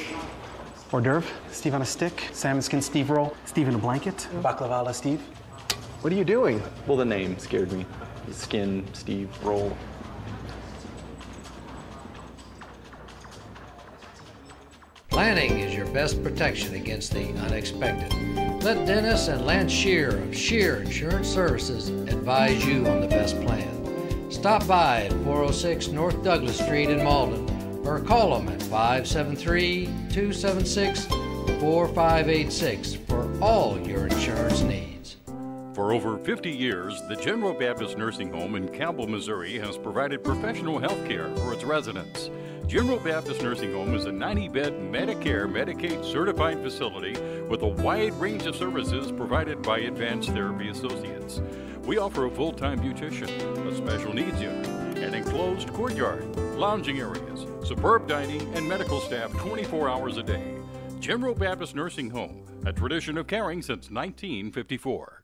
Hors d'oeuvre, Steve on a stick, salmon skin Steve roll, Steve in a blanket, baklava la Steve. What are you doing? Well, the name scared me. Skin, Steve, roll. Planning is your best protection against the unexpected. Let Dennis and Lance Shear of Shear Insurance Services advise you on the best plan. Stop by at 406 North Douglas Street in Malden or call them at 573-276-4586 for all your insurance needs. For over 50 years, the General Baptist Nursing Home in Campbell, Missouri has provided professional health care for its residents. General Baptist Nursing Home is a 90-bed Medicare, Medicaid certified facility with a wide range of services provided by Advanced Therapy Associates. We offer a full-time beautician, a special needs unit, an enclosed courtyard, lounging areas, superb dining, and medical staff 24 hours a day. General Baptist Nursing Home, a tradition of caring since 1954.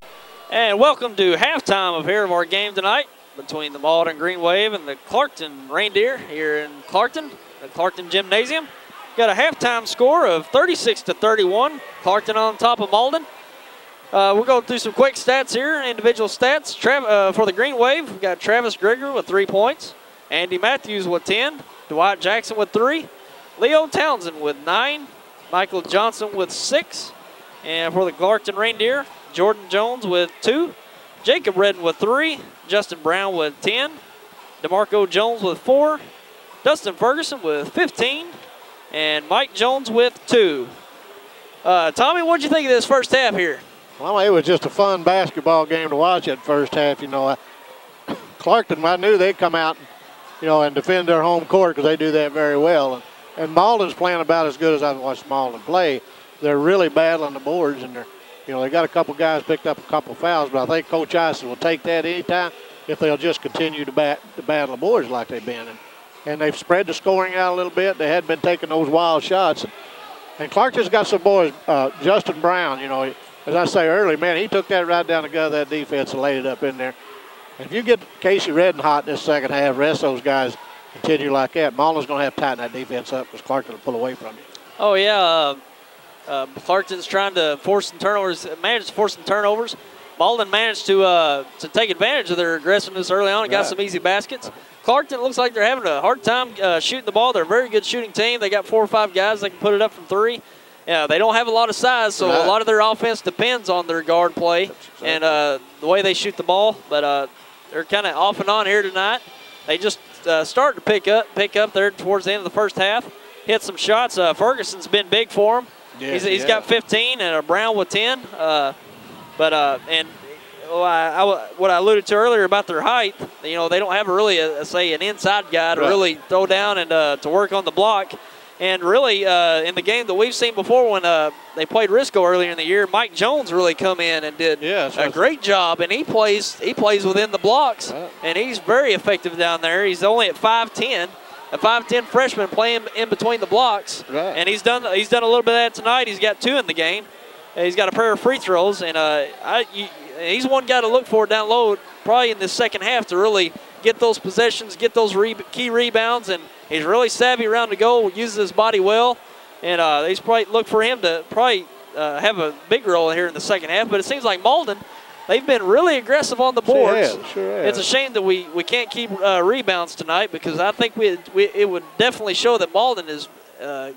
And welcome to halftime of our game tonight between the Malden Green Wave and the Clarkton Reindeer here in Clarkton, the Clarkton Gymnasium. Got a halftime score of 36-31. Clarkton on top of Malden. We'll go through some quick stats here, individual stats. For the Green Wave, we've got Travis Gregory with 3 points, Andy Matthews with 10, Dwight Jackson with 3, Leo Townsend with 9, Michael Johnson with 6, and for the Clarkton Reindeer, Jordan Jones with 2, Jacob Redden with 3, Justin Brown with 10, DeMarco Jones with 4, Dustin Ferguson with 15, and Mike Jones with 2. Tommy, what did you think of this first half here? Well, it was just a fun basketball game to watch that first half. You know, Clarkton, I knew they'd come out and defend their home court because they do that very well. And Malden's playing about as good as I've watched Malden play. They're really battling the boards, and they got a couple guys picked up a couple fouls, but I think Coach Ison will take that anytime if they'll just continue to battle the boards like they've been. And they've spread the scoring out a little bit. They hadn't been taking those wild shots. And Clarkton's got some boys, Justin Brown, as I say earlier, man, he took that right down the gut of that defense and laid it up in there. And if you get Casey Redden hot in this second half, the rest of those guys continue like that, Malden's going to have to tighten that defense up because Clarkton will pull away from you. Oh, yeah. Clarkton's trying to force some turnovers, managed to force some turnovers. Malden managed to take advantage of their aggressiveness early on and got some easy baskets. Clarkton looks like they're having a hard time shooting the ball. They're a very good shooting team. They got 4 or 5 guys that can put it up from 3. They don't have a lot of size, so a lot of their offense depends on their guard play and the way they shoot the ball. But they're kind of off and on here tonight. They just started to pick up there towards the end of the first half. Hit some shots. Ferguson's been big for him. Yes, he's got 15 and Brown with 10. What I alluded to earlier about their height, they don't have an inside guy to really throw down and to work on the block. And really, in the game that we've seen before when they played Risco earlier in the year, Mike Jones really come in and did a great job. And he plays within the blocks, and he's very effective down there. He's only at 5'10", a 5'10" freshman playing in between the blocks. And he's done a little bit of that tonight. He's got 2 in the game. He's got a pair of free throws, and he's one guy to look for down low probably in the second half to really get those possessions, get those key rebounds, and he's really savvy around the goal, uses his body well, and they probably look for him to have a big role here in the second half. But it seems like Malden, they've been really aggressive on the boards. Sure it's a shame that we can't keep rebounds tonight because I think it would definitely show that Malden has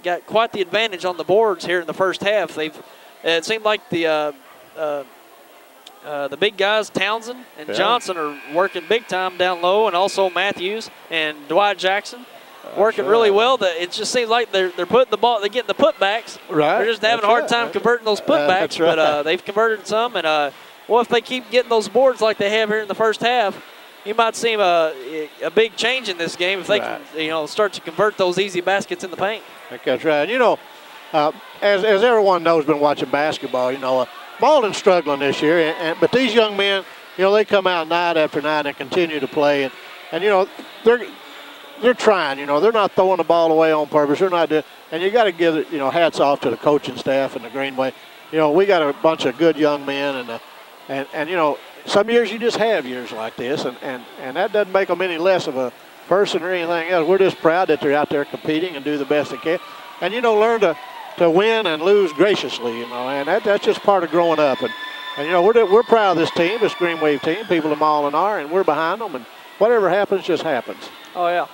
got quite the advantage on the boards here in the first half. It seemed like the big guys, Townsend and Johnson, are working big time down low, and also Matthews and Dwight Jackson working really well. It just seems like they're putting the ball, they're getting the putbacks. They're just having a hard time converting those putbacks, but they've converted some. And if they keep getting those boards like they have here in the first half, you might see a big change in this game if they can, start to convert those easy baskets in the paint. That's right. As everyone knows, been watching basketball, Malden's struggling this year, but these young men, they come out night after night and continue to play, and they're trying. They're not throwing the ball away on purpose. They're not doing, and you got to give hats off to the coaching staff and the Greenway. We got a bunch of good young men, and some years you just have years like this, and that doesn't make them any less of a person or anything else. We're just proud that they're out there competing and do the best they can, and learn to win and lose graciously, and that's just part of growing up. And we're proud of this team, this Green Wave team. People of Malden are, and we're behind them. And whatever happens, just happens. Oh yeah,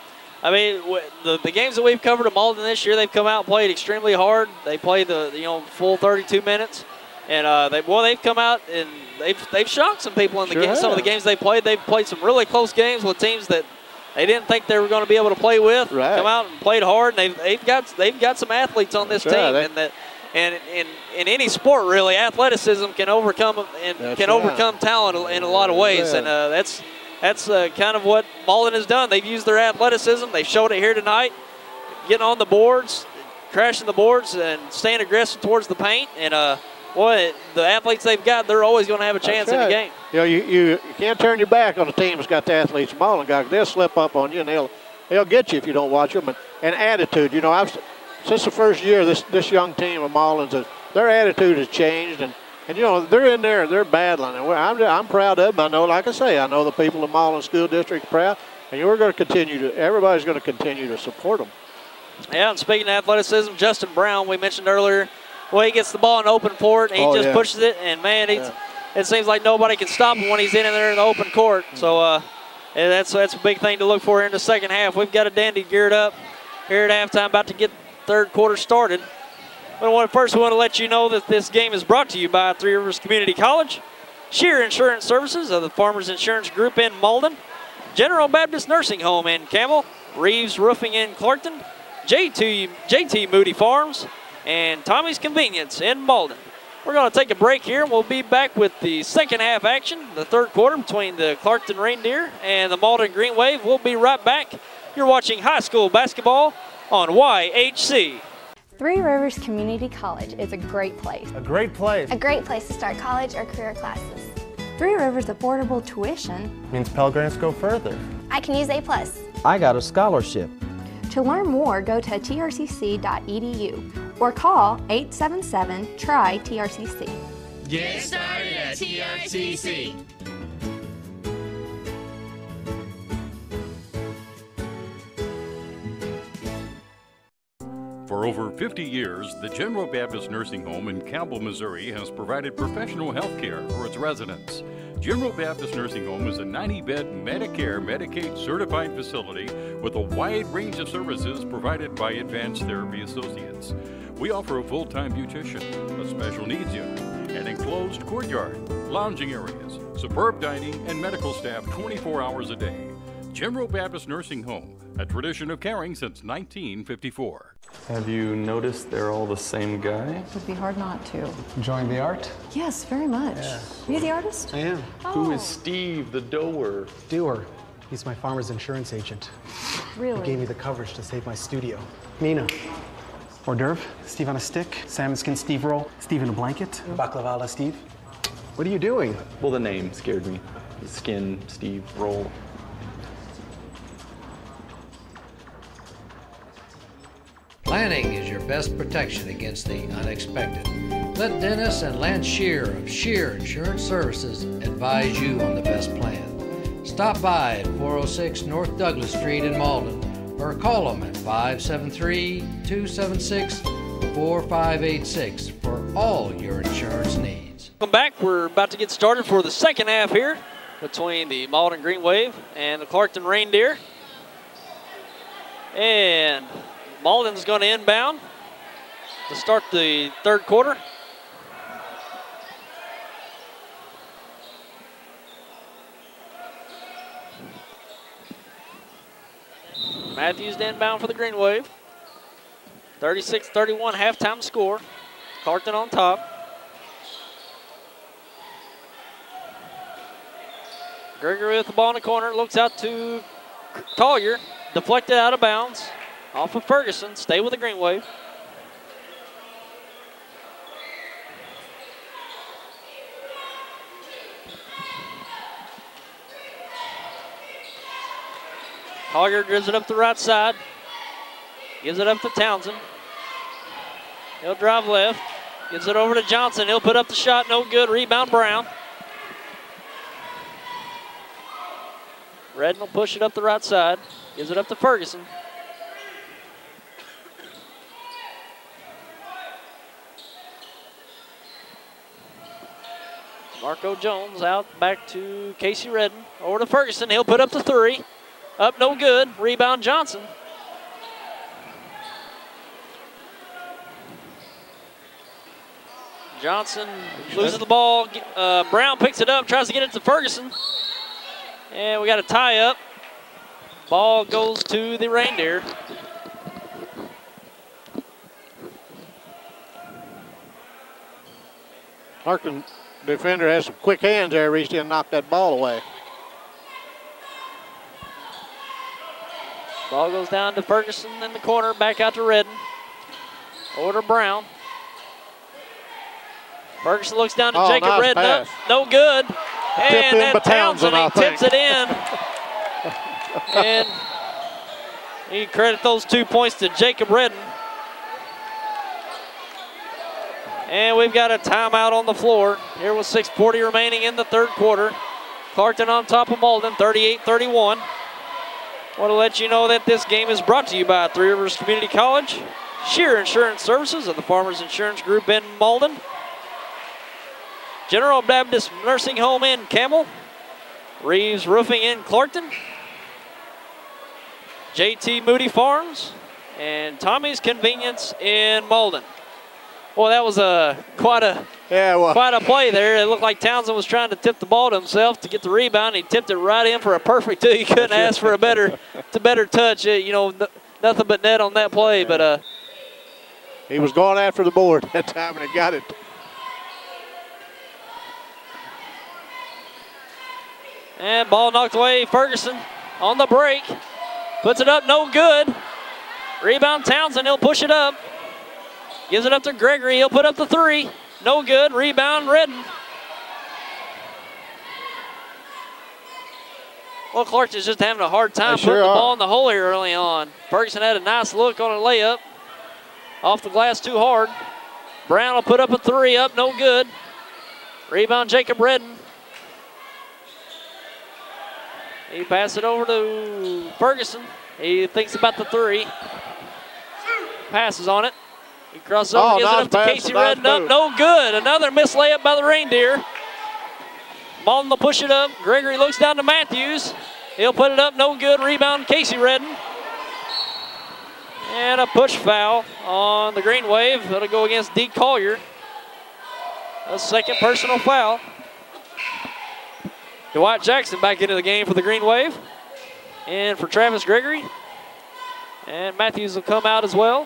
I mean the games that we've covered at Malden this year, they've come out and played extremely hard. They played the full 32 minutes, and they've come out and they've shocked some people in the game. Some of the games they've played some really close games with teams that they didn't think they were going to be able to play with. Come out and played hard, and they've got some athletes on this team, and in any sport really, athleticism can overcome talent in a lot of ways, and that's kind of what Malden has done. They've used their athleticism. They showed it here tonight, getting on the boards, crashing the boards, and staying aggressive towards the paint, and the athletes they've got, they're always going to have a chance in the game. You can't turn your back on a team that's got the athletes Malden got. They'll slip up on you, and they'll get you if you don't watch them. And attitude, since the first year, this young team of Malden's, their attitude has changed, and they're in there, they're battling, and I'm proud of them. Like I say, I know the people of Malden School District are proud, and everybody's going to continue to support them. Yeah, and speaking of athleticism, Justin Brown, we mentioned earlier. Well, he gets the ball in open court, and he just pushes it, and, man, it seems like nobody can stop him when he's in there in the open court. So that's a big thing to look for here in the second half. We've got a dandy geared up here at halftime, about to get the third quarter started. But first, we want to let you know that this game is brought to you by Three Rivers Community College, Shear Insurance Services of the Farmers Insurance Group in Malden, General Baptist Nursing Home in Campbell, Reeves Roofing in JT Moody Farms, and Tommy's Convenience in Malden. We're going to take a break here, and we'll be back with the second half action, the third quarter between the Clarkton Reindeer and the Malden Green Wave. We'll be right back. You're watching high school basketball on YHC. Three Rivers Community College is a great place. A great place. A great place to start college or career classes. Three Rivers affordable tuition Means Pell Grants go further. I can use A+. I got a scholarship. To learn more, go to trcc.edu or call 877-TRY-TRCC. Get started at TRCC. For over 50 years, the General Baptist Nursing Home in Campbell, Missouri has provided professional health care for its residents. General Baptist Nursing Home is a 90-bed Medicare, Medicaid certified facility with a wide range of services provided by Advanced Therapy Associates. We offer a full-time beautician, a special needs unit, an enclosed courtyard, lounging areas, superb dining, and medical staff 24 hours a day. General Baptist Nursing Home, a tradition of caring since 1954. Have you noticed they're all the same guy? It would be hard not to. Enjoying the art? Yes, very much. Are you the artist? I am. Who is Steve, the doer? Doer. He's my farmer's insurance agent. Really? He gave me the coverage to save my studio. Mina. Hors d'oeuvre, Steve on a stick, salmon skin Steve roll, Steve in a blanket, baklava la Steve. What are you doing? Well, the name scared me. Skin, Steve, roll. Planning is your best protection against the unexpected. Let Dennis and Lance Shear of Shear Insurance Services advise you on the best plan. Stop by at 406 North Douglas Street in Malden or call them at 573-276-4586 for all your insurance needs. Welcome back. We're about to get started for the second half here between the Malden Green Wave and the Clarkton Reindeer. And Malden's going to inbound to start the third quarter. Matthews to inbound for the Green Wave. 36-31 halftime score. Clarkton on top. Gregory with the ball in the corner. Looks out to Collier. Deflected out of bounds. Off of Ferguson. Stay with the Green Wave. Collier gives it up the right side. Gives it up to Townsend. He'll drive left. Gives it over to Johnson. He'll put up the shot. No good. Rebound Brown. Redden will push it up the right side. Gives it up to Ferguson. Marco Jones out back to Casey Redden. Over to Ferguson. He'll put up the three. Up, no good. Rebound Johnson. Johnson loses the ball. Brown picks it up, tries to get it to Ferguson. And we got a tie up. Ball goes to the Reindeer. Clarkton defender has some quick hands there, reached in and knocked that ball away. Ball goes down to Ferguson in the corner, back out to Redden. Over to Brown. Ferguson looks down to Jacob nice Redden. Pass. No good. And in that Townsend, he tips it in. And you credit those 2 points to Jacob Redden. And we've got a timeout on the floor. Here with 6:40 remaining in the third quarter. Clarkton on top of Malden, 38-31. Want to let you know that this game is brought to you by Three Rivers Community College, Shear Insurance Services of the Farmers Insurance Group in Malden, General Baptist Nursing Home in Campbell, Reeves Roofing in Clarkton, JT Moody Farms, and Tommy's Convenience in Malden. Well, that was quite a play there. It looked like Townsend was trying to tip the ball to himself to get the rebound. He tipped it right in for a perfect two. You couldn't ask for a better touch. Nothing but net on that play. But he was going after the board that time, and he got it. And ball knocked away. Ferguson on the break. Puts it up, no good. Rebound Townsend, he'll push it up. Gives it up to Gregory, he'll put up the 3. No good, rebound Redden. Well, Clarkton's just having a hard time putting the ball in the hole here early on. Ferguson had a nice look on a layup. Off the glass too hard. Brown will put up a 3, up, no good. Rebound Jacob Redden. He passes it over to Ferguson. He thinks about the 3. Passes on it. He crosses over, gives it up to Casey Redden, up, no good. Another missed layup by the Reindeer. Malden will push it up. Gregory looks down to Matthews. He'll put it up, no good. Rebound Casey Redden. And a push foul on the Green Wave. That'll go against D. Collier. A second personal foul. Dwight Jackson back into the game for the Green Wave. And for Travis Gregory. And Matthews will come out as well.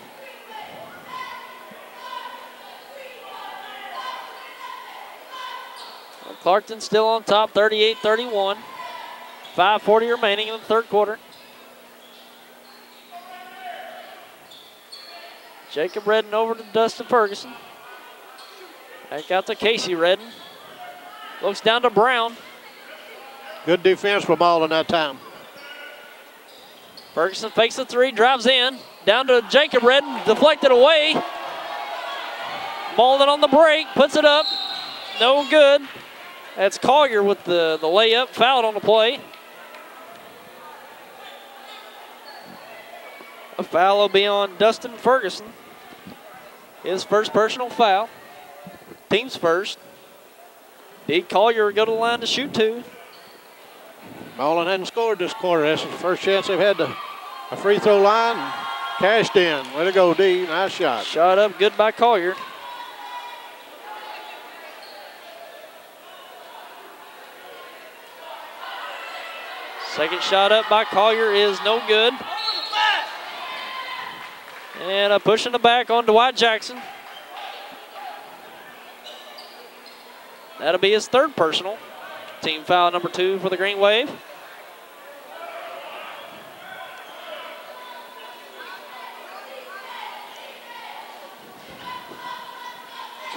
Clarkton still on top, 38-31. 5:40 remaining in the third quarter. Jacob Redden over to Dustin Ferguson. Back out to Casey Redden. Looks down to Brown. Good defense from Malden that time. Ferguson fakes the 3, drives in. Down to Jacob Redden, deflected away. Malden on the break, puts it up. No good. That's Collier with the layup, fouled on the play. A foul will be on Dustin Ferguson. His first personal foul. Team's first. D. Collier will go to the line to shoot 2. Malden hadn't scored this quarter. That's the first chance they've had a free throw line. Cashed in. Way to go, D. Nice shot. Shot up, good by Collier. Second shot up by Collier is no good. And a push in the back on Dwight Jackson. That'll be his third personal. Team foul number 2 for the Green Wave.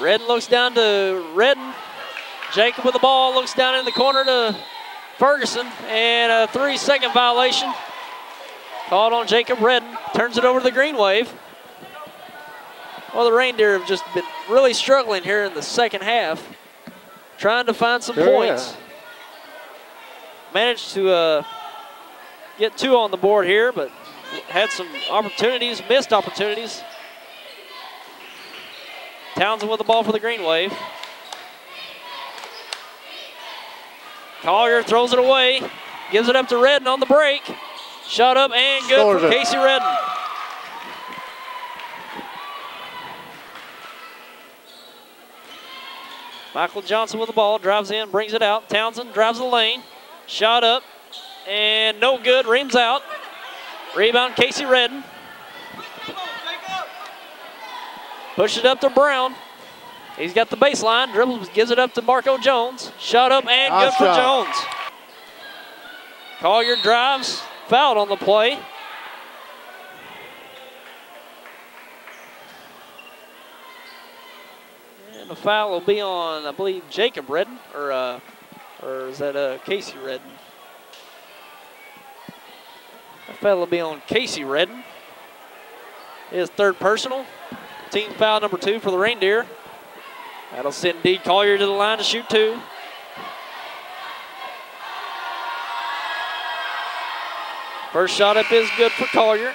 Redden looks down to Redden. Jacob with the ball, looks down in the corner to Ferguson, and a 3-second violation called on Jacob Redden. Turns it over to the Green Wave. Well, the Reindeer have just been really struggling here in the second half, trying to find some points. Managed to get 2 on the board here, but had some opportunities, missed opportunities. Townsend with the ball for the Green Wave. Collier throws it away, gives it up to Redden on the break. Shot up and good for Casey Redden. Michael Johnson with the ball, drives in, brings it out. Townsend drives the lane. Shot up and no good, reams out. Rebound Casey Redden. Push it up to Brown. He's got the baseline, dribbles, gives it up to Marco Jones. Shot up and good for Jones. Collier drives, fouled on the play. And the foul will be on, I believe, Jacob Redden, or is that Casey Redden? The foul will be on Casey Redden. His third personal. Team foul number 2 for the Reindeer. That'll send D. Collier to the line to shoot 2. First shot up is good for Collier.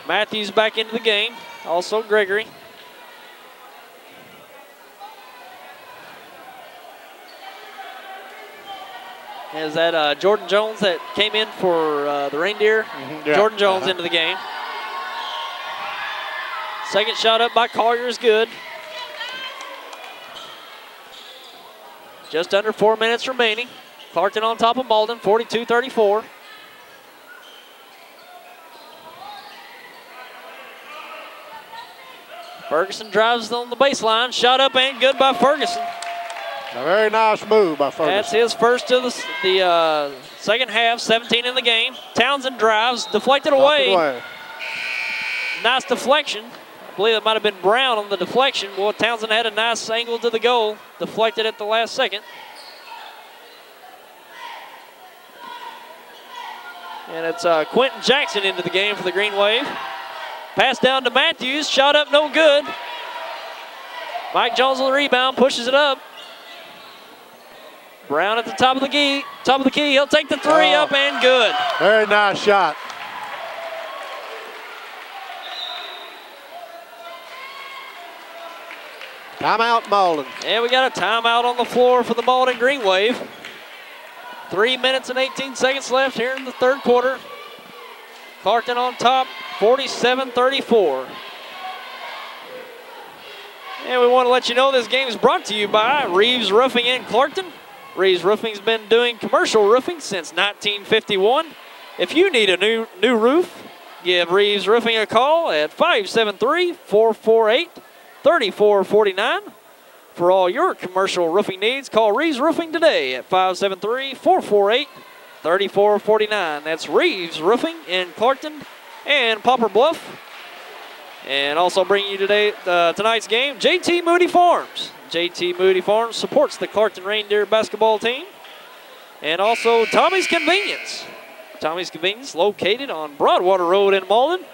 Matthews back into the game. Also Gregory. Is that Jordan Jones that came in for the Reindeer? Yeah. Jordan Jones into the game. Second shot up by Collier is good. Just under 4 minutes remaining. Clarkton on top of Malden, 42-34. Ferguson drives on the baseline. Shot up and good by Ferguson. A very nice move by Ferguson. That's his first of the second half, 17 in the game. Townsend drives, deflected away. Nice deflection. I believe it might have been Brown on the deflection. Boy, Townsend had a nice angle to the goal. Deflected at the last second. And it's Quentin Jackson into the game for the Green Wave. Pass down to Matthews. Shot up, no good. Mike Jones with the rebound, pushes it up. Brown at the top of the key. He'll take the three up and good. Very nice shot. Timeout, Malden. And we got a timeout on the floor for the Malden Green Wave. 3 minutes and 18 seconds left here in the third quarter. Clarkton on top, 47-34. And we want to let you know this game is brought to you by Reeves Roofing in Clarkton. Reeves Roofing's been doing commercial roofing since 1951. If you need a new roof, give Reeves Roofing a call at 573-448-3449. For all your commercial roofing needs, call Reeves Roofing today at 573-448-3449. That's Reeves Roofing in Clarkton and Poplar Bluff. And also bringing you tonight's game, JT Moody Farms. JT Moody Farms supports the Clarkton Reindeer basketball team. And also Tommy's Convenience. Tommy's Convenience located on Broadwater Road in Malden.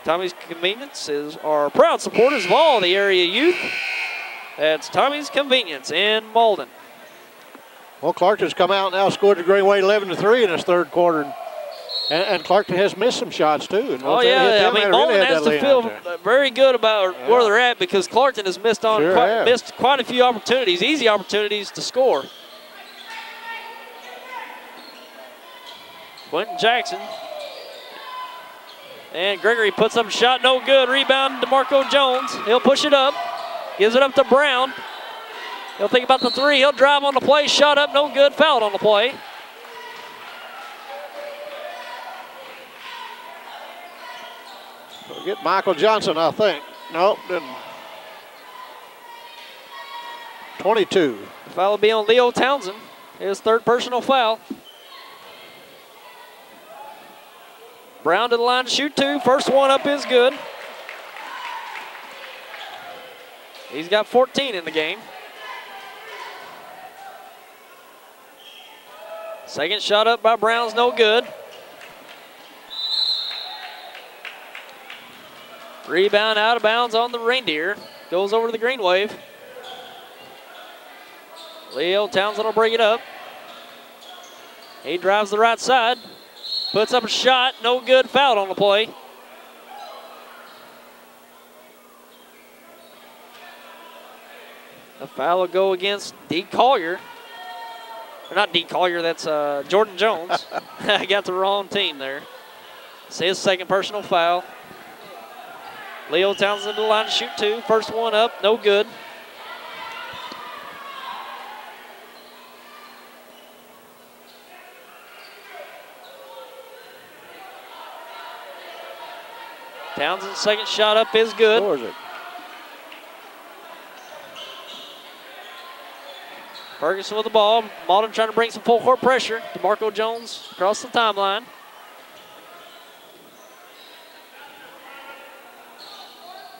Tommy's Convenience are proud supporters of all the area youth. That's Tommy's Convenience in Malden. Well, Clarkton's come out now, scored the Green Wave 11-3 in this third quarter. And Clarkton has missed some shots, too. And Malden has to feel very good about where they're at because Clarkton has missed quite a few opportunities, easy opportunities to score. Quentin Jackson. And Gregory puts up a shot, no good. Rebound to Marco Jones. He'll push it up. Gives it up to Brown. He'll think about the three. He'll drive on the play. Shot up, no good. Fouled on the play. We'll get Michael Johnson, I think. Nope, didn't. 22. The foul will be on Leo Townsend. His third personal foul. Brown to the line to shoot two. First one up is good. He's got 14 in the game. Second shot up by Brown's no good. Rebound out of bounds on the Reindeer. Goes over to the Green Wave. Leo Townsend will bring it up. He drives the right side. Puts up a shot. No good. Fouled on the play. The foul will go against D. Collier. Or not D. Collier, that's Jordan Jones. I got the wrong team there. It's his second personal foul. Leo Townsend to the line to shoot two. First one up, no good. Townsend's second shot up is good. Scores it. Ferguson with the ball. Malden trying to bring some full court pressure. DeMarco Jones across the timeline.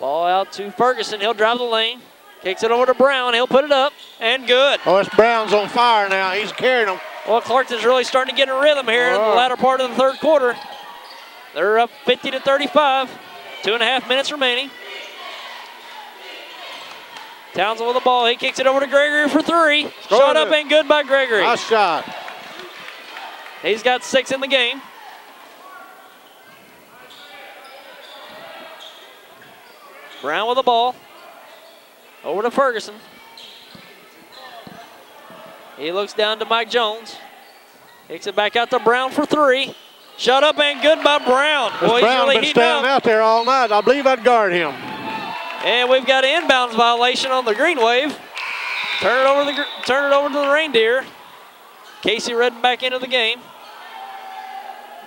Ball out to Ferguson. He'll drive the lane. Kicks it over to Brown. He'll put it up. And good. Oh, it's Brown's on fire now. He's carrying them. Well, Clarkton's really starting to get a rhythm here in the latter part of the third quarter. They're up 50-35. 2.5 minutes remaining. Townsend with the ball. He kicks it over to Gregory for three. Shot up and good by Gregory. Nice shot. He's got 6 in the game. Brown with the ball. Over to Ferguson. He looks down to Mike Jones. Kicks it back out to Brown for three. Shot up and good by Brown. Boy, Brown really been standing out there all night. I believe I'd guard him. And we've got an inbounds violation on the Green Wave. Turn it over to the Reindeer. Casey Redden back into the game.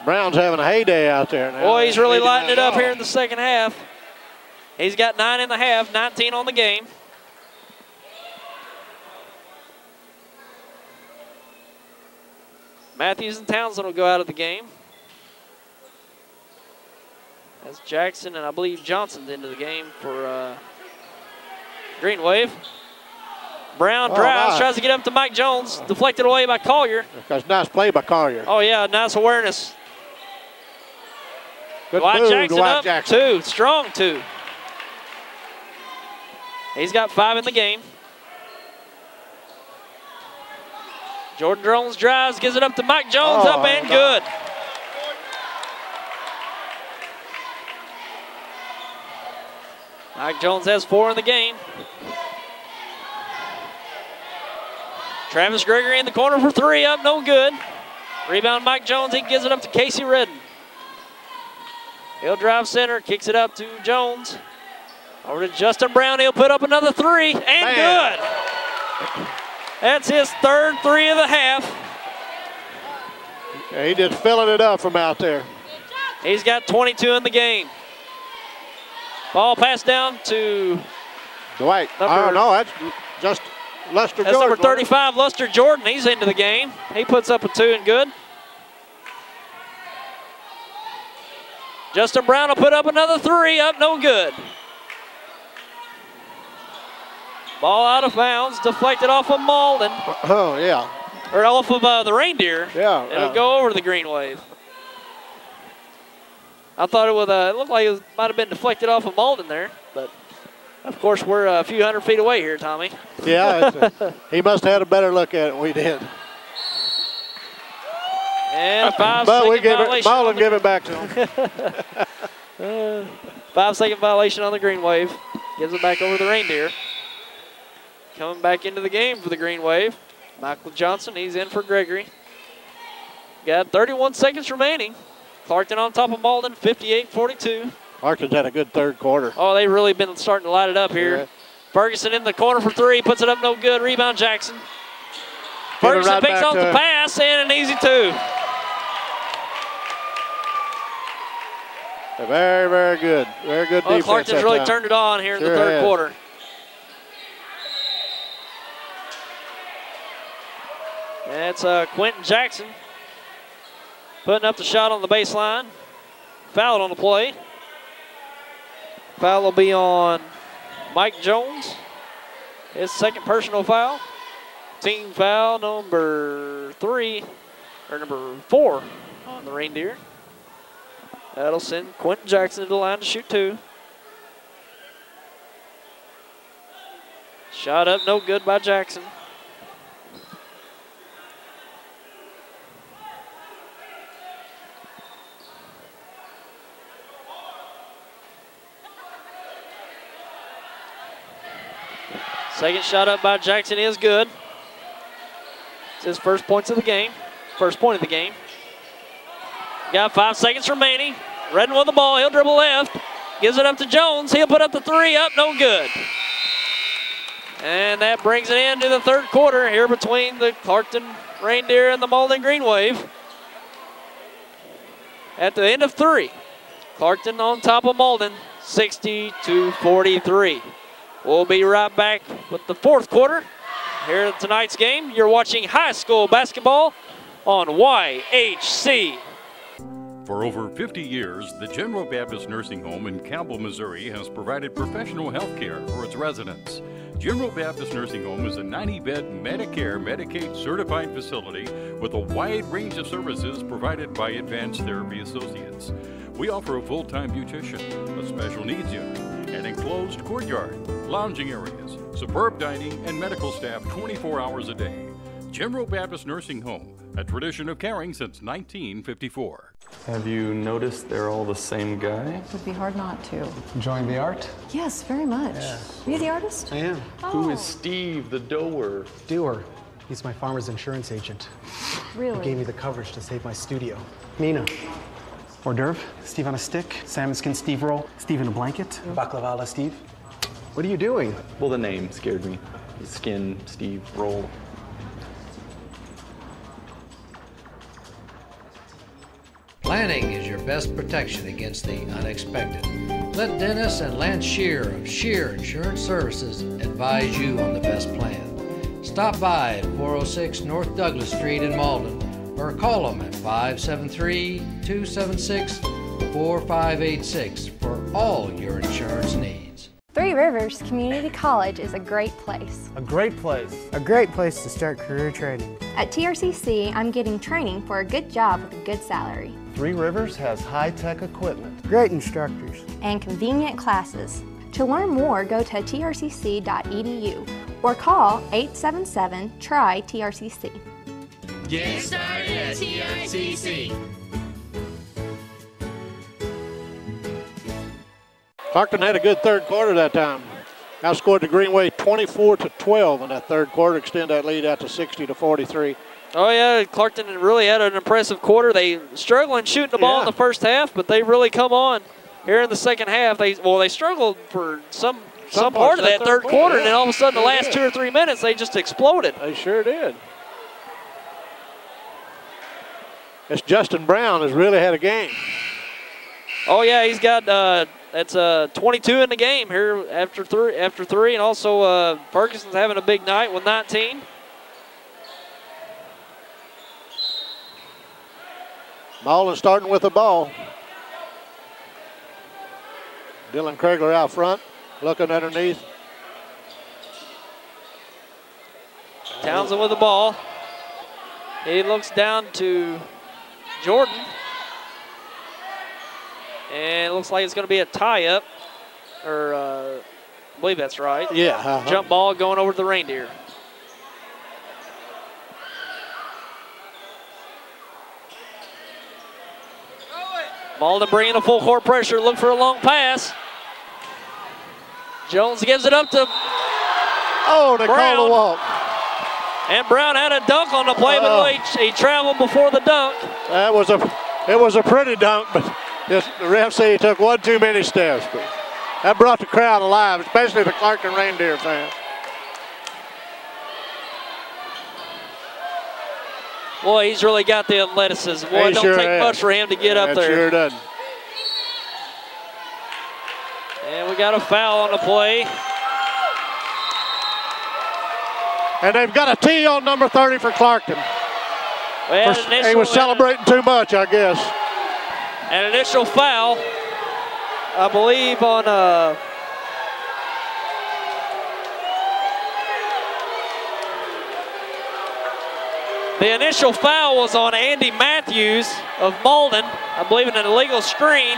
Brown's having a heyday out there now. Boy, he's really lighting it up here in the second half. He's got 9 in the half, 19 on the game. Matthews and Townsend will go out of the game. That's Jackson and I believe Johnson's into the game for Green Wave. Brown drives, tries to get up to Mike Jones. Deflected away by Collier. That's nice play by Collier. Oh, yeah, nice awareness. Good Dwight move, Jackson Dwight up, Jackson. 2, strong 2. He's got 5 in the game. Jordan Jones drives, gives it up to Mike Jones, up and good. Mike Jones has 4 in the game. Travis Gregory in the corner for 3, up, no good. Rebound Mike Jones, he gives it up to Casey Redden. He'll drive center, kicks it up to Jones. Over to Justin Brown, he'll put up another 3, and good. That's his 3rd 3 of the half. Yeah, he just filling it up from out there. He's got 22 in the game. Ball passed down to Dwight. Oh, no, that's just Lester That's Jordan. number 35, Lester Jordan. He's into the game. He puts up a 2 and good. Justin Brown will put up another 3, up, no good. Ball out of bounds, deflected off of Malden. Oh, yeah. Or off of the Reindeer. Yeah. It'll go over the Green Wave. I thought it would. It looked like it might have been deflected off of Malden there, but of course we're a few hundred feet away here, Tommy. Yeah, he must have had a better look at it than we did. And a 5-second violation. Malden gave it back to him. 5-second violation on the Green Wave. Gives it back over the Reindeer. Coming back into the game for the Green Wave. Michael Johnson, he's in for Gregory. Got 31 seconds remaining. Clarkton on top of Malden, 58-42. Clarkton's had a good 3rd quarter. Oh, they've really been starting to light it up here. Yeah. Ferguson in the corner for 3, puts it up no good. Rebound Jackson. Ferguson picks off the pass and an easy 2. Very, very good. Very good defense. Clarkton's really turned it on here in the 3rd quarter. That's Quentin Jackson putting up the shot on the baseline. Foul on the play. Foul will be on Mike Jones. His 2nd personal foul. Team foul number 4 on the Reindeer. That'll send Quentin Jackson to the line to shoot 2. Shot up, no good by Jackson. Second shot up by Jackson is good. It's his first point of the game. Got 5 seconds remaining. Redden with the ball. He'll dribble left. Gives it up to Jones. He'll put up the 3, up, no good. And that brings it into the 3rd quarter here between the Clarkton Reindeer and the Malden Green Wave. At the end of 3, Clarkton on top of Malden, 60-43. We'll be right back with the 4th quarter here at tonight's game. You're watching high school basketball on YHC. For over 50 years, the General Baptist Nursing Home in Campbell, Missouri has provided professional health care for its residents. General Baptist Nursing Home is a 90-bed Medicare, Medicaid certified facility with a wide range of services provided by Advanced Therapy Associates. We offer a full-time beautician, a special needs unit, an enclosed courtyard, lounging areas, superb dining, and medical staff 24 hours a day. General Baptist Nursing Home, a tradition of caring since 1954. Have you noticed they're all the same guy? It would be hard not to. Enjoying the art? Yes, very much. Yeah. Are you the artist? I am. Who is Steve, the doer? Doer. He's my farmer's insurance agent. Really? He gave me the coverage to save my studio. Mina. Hors d'oeuvre, Steve on a stick, salmon skin Steve roll, Steve in a blanket, baklava la Steve. What are you doing? Well, the name scared me. Skin, Steve, roll. Planning is your best protection against the unexpected. Let Dennis and Lance Shear of Shear Insurance Services advise you on the best plan. Stop by at 406 North Douglas Street in Malden or call them at 573-276-4586 for all your insurance needs. Three Rivers Community College is a great place. A great place. A great place to start career training. At TRCC, I'm getting training for a good job with a good salary. Three Rivers has high-tech equipment, great instructors, and convenient classes. To learn more, go to trcc.edu or call 877-TRY-TRCC. Get started at TRCC. Clarkton had a good third quarter that time. Outscored the Greenway 24-12 in that third quarter, extend that lead out to 60-43. Oh yeah, Clarkton really had an impressive quarter. They struggling shooting the ball in the first half, but they really come on here in the second half. They struggled for some part of that third quarter, and then all of a sudden the last 2 or 3 minutes they just exploded. They sure did. It's Justin Brown has really had a game. Oh yeah, he's got that's 22 in the game here after three, and also Ferguson's having a big night with 19. Malden starting with the ball. Dylan Kragler out front, looking underneath. Townsend with the ball. He looks down to Jordan. And it looks like it's going to be a tie-up. Or I believe that's right. Yeah. Jump ball going over to the Reindeer. Malden bringing a full court pressure, look for a long pass. Jones gives it up to they called a walk. And Brown had a dunk on the play, but he traveled before the dunk. It was a pretty dunk, but the ref said he took one too many steps. But that brought the crowd alive, especially the Clarkton Reindeer fans. Boy, he's really got the athleticism. Boy, it don't take much for him to get up there. Sure doesn't. And we got a foul on the play. And they've got a tee on number 30 for Clarkton. Well, he was celebrating too much, I guess. An initial foul, I believe, on the initial foul was on Andy Matthews of Malden, I believe in an illegal screen,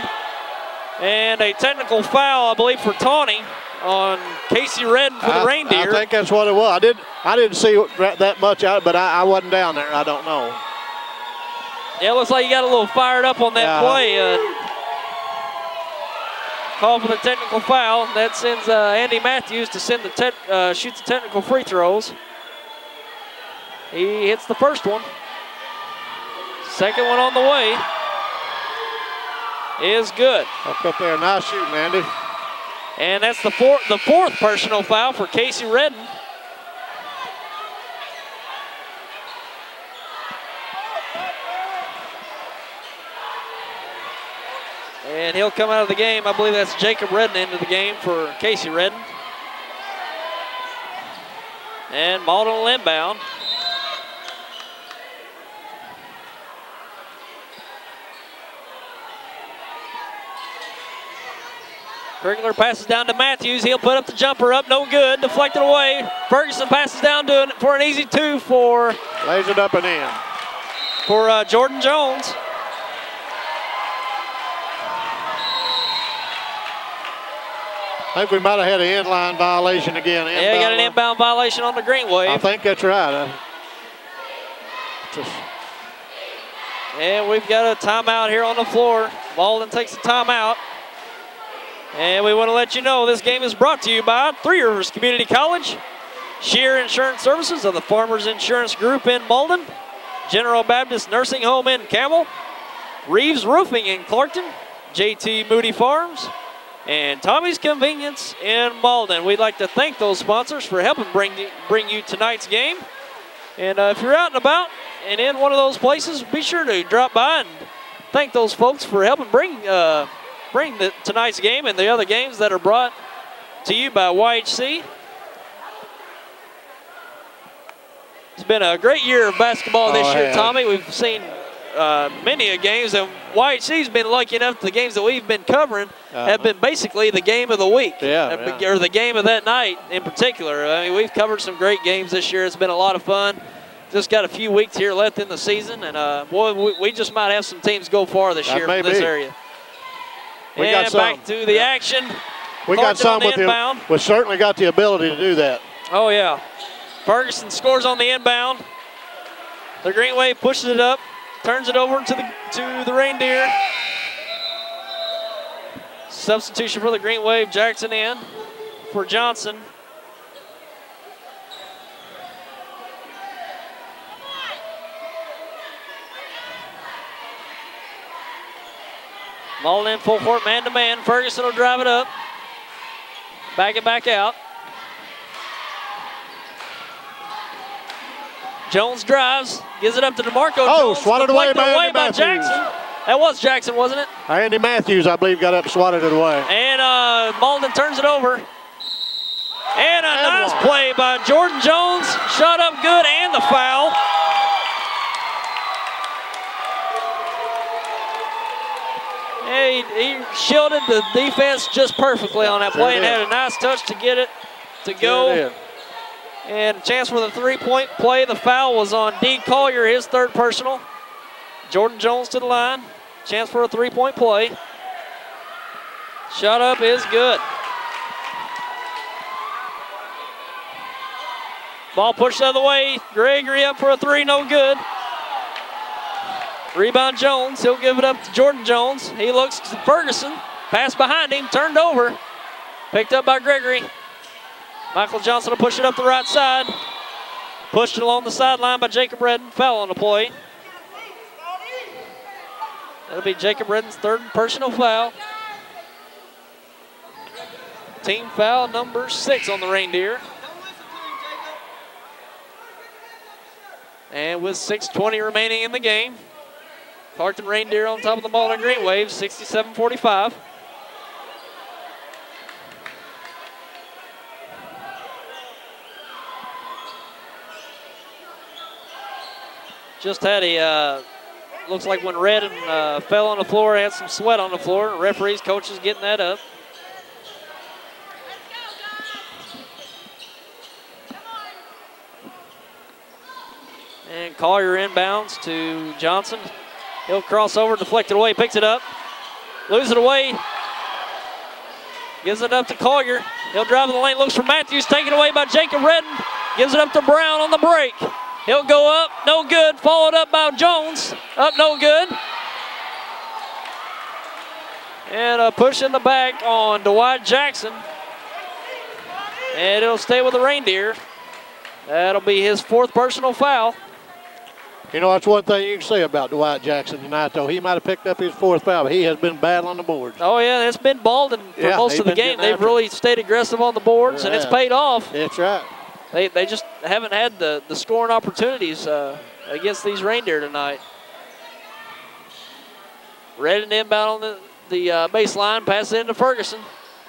and a technical foul, I believe, for taunting on Casey Redden for the Reindeer. I think that's what it was. I didn't see that much out, but I wasn't down there. I don't know. Yeah, it looks like you got a little fired up on that play. Call for the technical foul. That sends Andy Matthews to send shoots the technical free throws. He hits the first one. Second one on the way is good. Up there, nice shooting, Andy. And that's the fourth personal foul for Casey Redden. And he'll come out of the game. I believe that's Jacob Redden into the game for Casey Redden. And Malden will inbound. Krigler passes down to Matthews. He'll put up the jumper up, no good, deflected away. Ferguson passes down to for an easy two for. Lays it up and in. For Jordan Jones. I think we might have had an inline violation again. Yeah, got an inbound violation on the green wave. I think that's right. And we've got a timeout here on the floor. Malden takes a timeout. And we want to let you know this game is brought to you by Three Rivers Community College, Shear Insurance Services of the Farmers Insurance Group in Malden, General Baptist Nursing Home in Campbell, Reeves Roofing in Clarkton, JT Moody Farms, and Tommy's Convenience in Malden. We'd like to thank those sponsors for helping bring you tonight's game. And if you're out and about and in one of those places, be sure to drop by and thank those folks for helping bring tonight's game and the other games that are brought to you by YHC. It's been a great year of basketball this year, yeah. Tommy. We've seen many games, and YHC's been lucky enough the games that we've been covering have been basically the game of the week, or the game of that night in particular. I mean, we've covered some great games this year. It's been a lot of fun. Just got a few weeks here left in the season, and boy, we just might have some teams go far this year from this area. We got some. Back to the action. We got some with the we certainly got the ability to do that. Oh yeah, Ferguson scores on the inbound. The Green Wave pushes it up, turns it over to the Reindeer. Substitution for the Green Wave. Jackson in for Johnson. Malden in full court, man-to-man. Ferguson will drive it up. Back it back out. Jones drives, gives it up to DeMarco Jones. Swatted away by Jackson. That was Jackson, wasn't it? Andy Matthews, I believe, got up and swatted it away. And Malden turns it over. And a nice play by Jordan Jones. Shot up good, and the foul. He shielded the defense just perfectly on that play and had a nice touch to get it to go. And a chance for the three-point play. The foul was on D. Collier, his third personal. Jordan Jones to the line. Chance for a three-point play. Shot up is good. Ball pushed the other way. Gregory up for a three, no good. Rebound Jones, he'll give it up to Jordan Jones. He looks to Ferguson, pass behind him, turned over. Picked up by Gregory. Michael Johnson will push it up the right side. Pushed it along the sideline by Jacob Redden, foul on the play. That'll be Jacob Redden's third personal foul. Team foul number 6 on the Reindeer. And with 6:20 remaining in the game, Clarkton Reindeer on top of the Malden Green Wave, 67-45. Just had a, looks like when Redden fell on the floor, had some sweat on the floor. Referees, coaches getting that up. And Collier inbounds to Johnson. He'll cross over, deflect it away, picks it up, lose it away, gives it up to Collier. He'll drive in the lane, looks for Matthews, taken away by Jacob Redden, gives it up to Brown on the break. He'll go up, no good, followed up by Jones, up no good. And a push in the back on Dwight Jackson. And it'll stay with the Reindeer. That'll be his 4th personal foul. You know, that's one thing you can say about Dwight Jackson tonight, though. He might have picked up his 4th foul, but he has been bad on the boards. Oh, yeah, it's been Malden for most of the game. They've really stayed aggressive on the boards, and it's paid off. That's right. They just haven't had the scoring opportunities against these Reindeer tonight. Redden inbound on the baseline, pass it into Ferguson.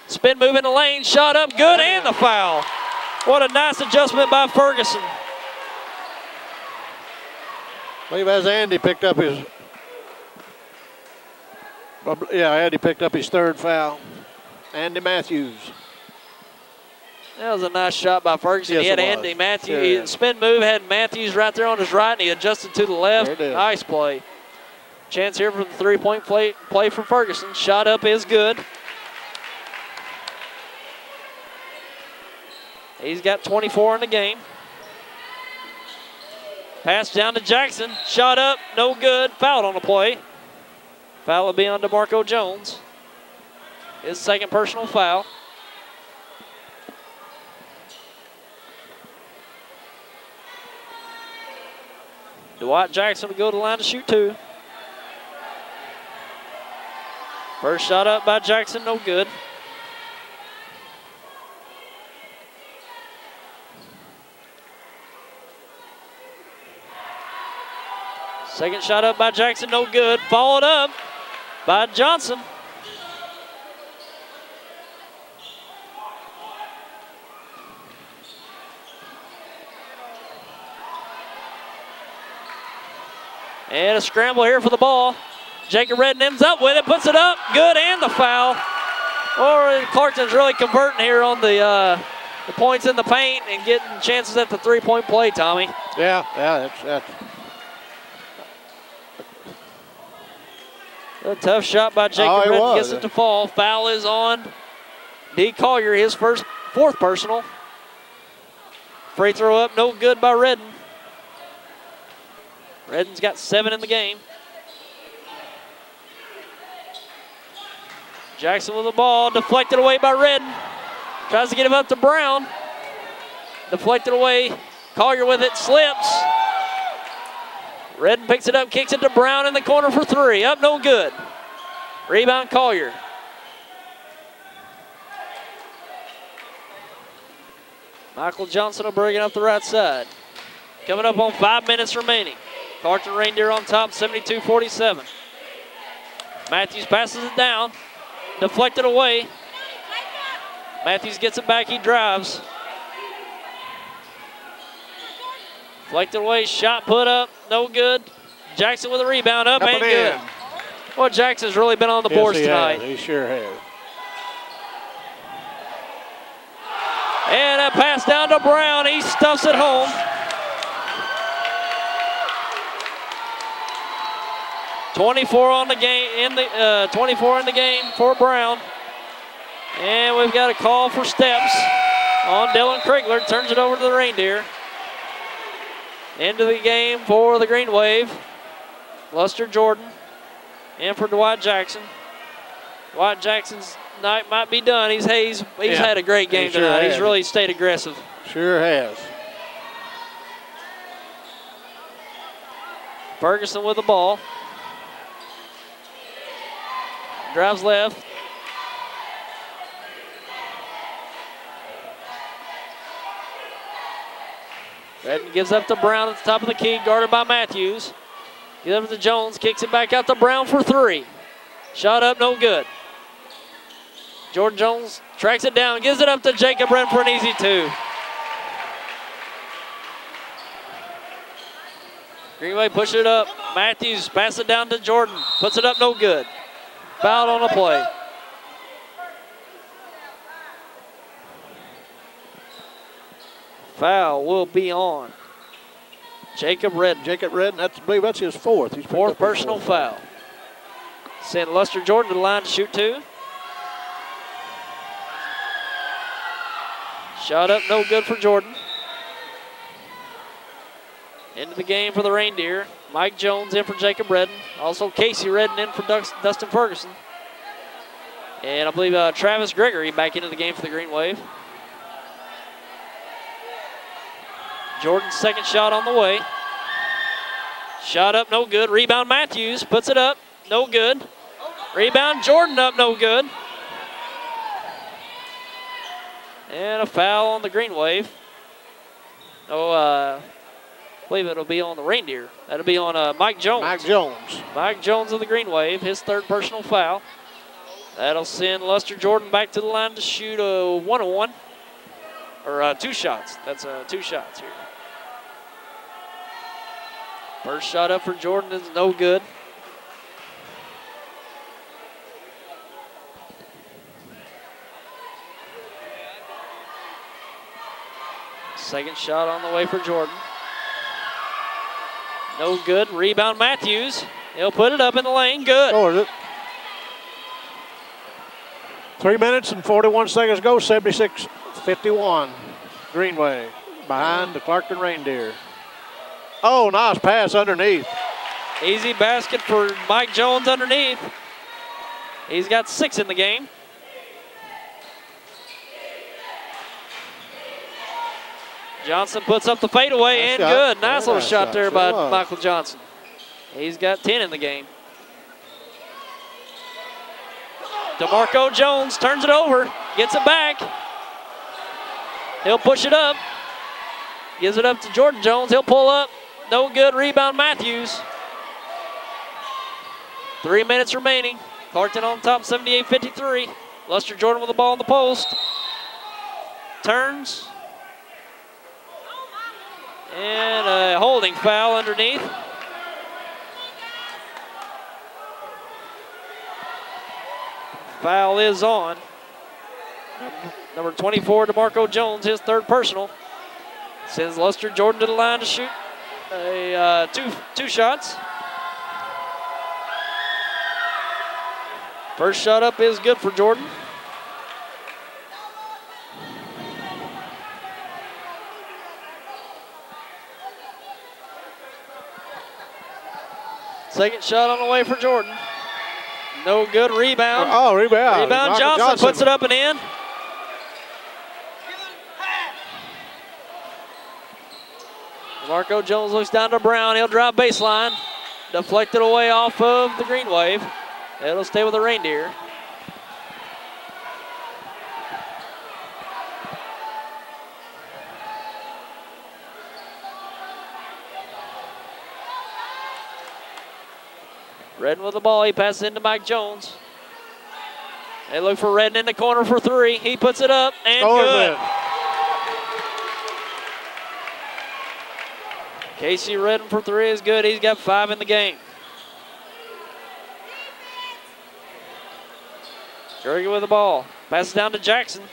Spin move in the lane, shot up good, and the foul. What a nice adjustment by Ferguson. I believe as Andy picked up his, Andy picked up his 3rd foul. Andy Matthews. That was a nice shot by Ferguson. Yes, he had it Andy was. Matthews. Sure. Spin move had Matthews right there on his right, and he adjusted to the left. Nice play. Chance here for the three-point play from Ferguson. Shot up is good. He's got 24 in the game. Pass down to Jackson. Shot up, no good. Fouled on the play. Foul will be on DeMarco Jones. His 2nd personal foul. Dwight Jackson will go to the line to shoot 2. First shot up by Jackson, no good. Second shot up by Jackson, no good. Followed up by Johnson. And a scramble here for the ball. Jacob Redden ends up with it, puts it up, good, and the foul. Or Clarkton's really converting here on the points in the paint and getting chances at the three-point play, Tommy. Yeah, that's a tough shot by Jacob Redden, gets it to fall. Foul is on D. Collier, his fourth personal. Free throw up, no good by Redden. Redden's got 7 in the game. Jackson with the ball, deflected away by Redden. Tries to get him up to Brown. Deflected away. Collier with it, slips. Redden picks it up, kicks it to Brown in the corner for 3. Up, no good. Rebound, Collier. Michael Johnson will bring it up the right side. Coming up on 5 minutes remaining. Clarkton Reindeer on top, 72-47. Matthews passes it down. Deflected away. Matthews gets it back, he drives. Deflected away, shot put up, no good. Jackson with a rebound, up and good. Well, Jackson's really been on the boards tonight. He sure has. And a pass down to Brown, he stuffs it home. .24 on the game, 24 in the game for Brown. And we've got a call for steps on Dylan Krigler. Turns it over to the Reindeer. Into the game for the Green Wave. Luster Jordan in for Dwight Jackson. Dwight Jackson's night might be done. He's had a great game tonight. He's really stayed aggressive. Sure has. Ferguson with the ball. Drives left. Redden gives up to Brown at the top of the key, guarded by Matthews. Gives up to Jones, kicks it back out to Brown for 3. Shot up, no good. Jordan Jones tracks it down, gives it up to Jacob Redden for an easy 2. Greenway pushes it up. Matthews passes it down to Jordan, puts it up, no good. Fouled on the play. Foul will be on Jacob Redden. Jacob Redden, I believe that's his fourth. He's fourth personal foul. Send Luster Jordan to the line to shoot 2. Shot up, no good for Jordan. Into the game for the Reindeer. Mike Jones in for Jacob Redden. Also Casey Redden in for Dustin Ferguson. And I believe Travis Gregory back into the game for the Green Wave. Jordan's second shot on the way. Shot up, no good. Rebound Matthews, puts it up, no good. Rebound Jordan up, no good. And a foul on the Green Wave. I believe it'll be on the Reindeer. That'll be on Mike Jones. Mike Jones. Mike Jones of the Green Wave, his third personal foul. That'll send Luster Jordan back to the line to shoot a 1-on-1. Or 2 shots. That's 2 shots here. First shot up for Jordan is no good. Second shot on the way for Jordan. No good. Rebound Matthews. He'll put it up in the lane. Good. Scores it. 3 minutes and 41 seconds go. 76-51. Greenway behind the Clarkton Reindeer. Oh, nice pass underneath. Easy basket for Mike Jones underneath. He's got 6 in the game. Johnson puts up the fadeaway and good. Nice little shot there by Michael Johnson. He's got 10 in the game. DeMarco Jones turns it over, gets it back. He'll push it up. Gives it up to Jordan Jones. He'll pull up. No good. Rebound Matthews. 3 minutes remaining. Clarkton on top, 78-53. Luster Jordan with the ball in the post. Turns. And a holding foul underneath. Foul is on. Number 24, DeMarco Jones, his third personal. Sends Luster Jordan to the line to shoot two shots. First shot up is good for Jordan. Second shot on the way for Jordan. No good. Rebound. Oh, rebound. Rebound. Johnson puts it up and in. Marco Jones looks down to Brown. He'll drive baseline. Deflected away off of the green wave. It'll stay with the Reindeer. Redden with the ball. He passes into Mike Jones. They look for Redden in the corner for three. He puts it up and good. Casey Redden for three is good. He's got 5 in the game. Jurgen with the ball. Passes down to Jackson.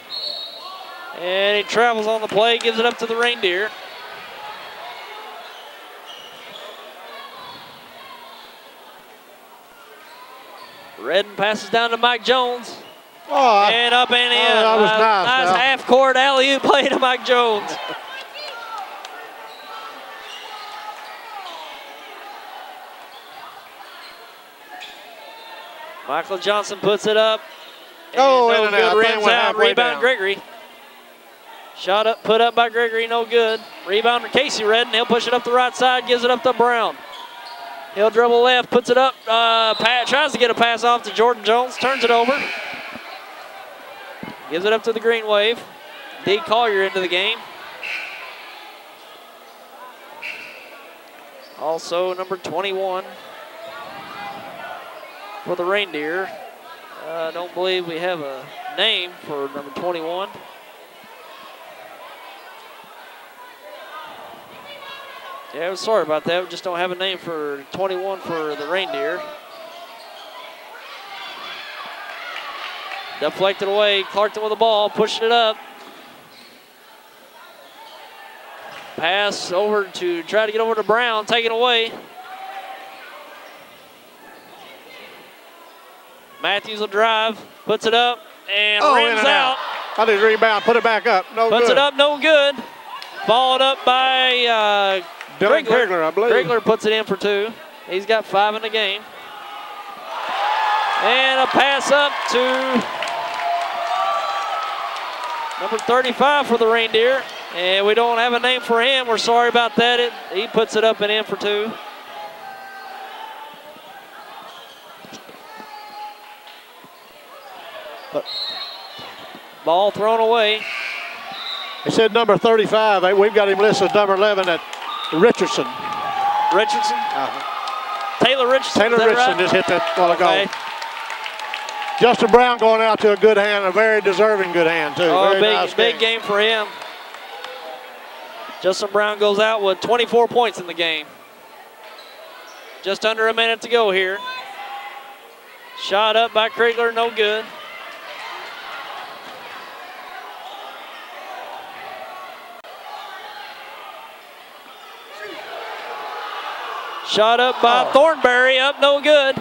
And he travels on the play, gives it up to the Reindeer. Redden passes down to Mike Jones. Oh, and up and in. That was nice. Nice half-court alley-oop play to Mike Jones. Michael Johnson puts it up. Oh, no good. Rims out. Rebound down. Gregory. Shot up, put up by Gregory, no good. Rebound for Casey Redden. He'll push it up the right side, gives it up to Brown. He'll dribble left, puts it up, tries to get a pass off to Jordan Jones, turns it over. Gives it up to the Green Wave. D. Collier into the game. Also number 21 for the Reindeer. I don't believe we have a name for number 21. Yeah, sorry about that. We just don't have a name for 21 for the Reindeer. Deflected away. Clarkton with the ball, pushing it up. Pass over to try to get over to Brown, take it away. Matthews will drive, puts it up, and rims out. How did he rebound? Put it back up. No good. Puts it up, no good. Followed up by Grigler, I believe. Grigler puts it in for 2. He's got 5 in the game. And a pass up to number 35 for the Reindeer. And we don't have a name for him. We're sorry about that. He puts it up and in for 2. Ball thrown away. They said number 35. We've got him listed as number 11 at Richardson. Richardson? Taylor Richardson. Taylor Richardson just hit that while ago. Justin Brown going out to a good hand, a very deserving good hand, too. Oh, very big game for him. Justin Brown goes out with 24 points in the game. Just under a minute to go here. Shot up by Krigler, no good. Shot up by Thornberry, up, no good.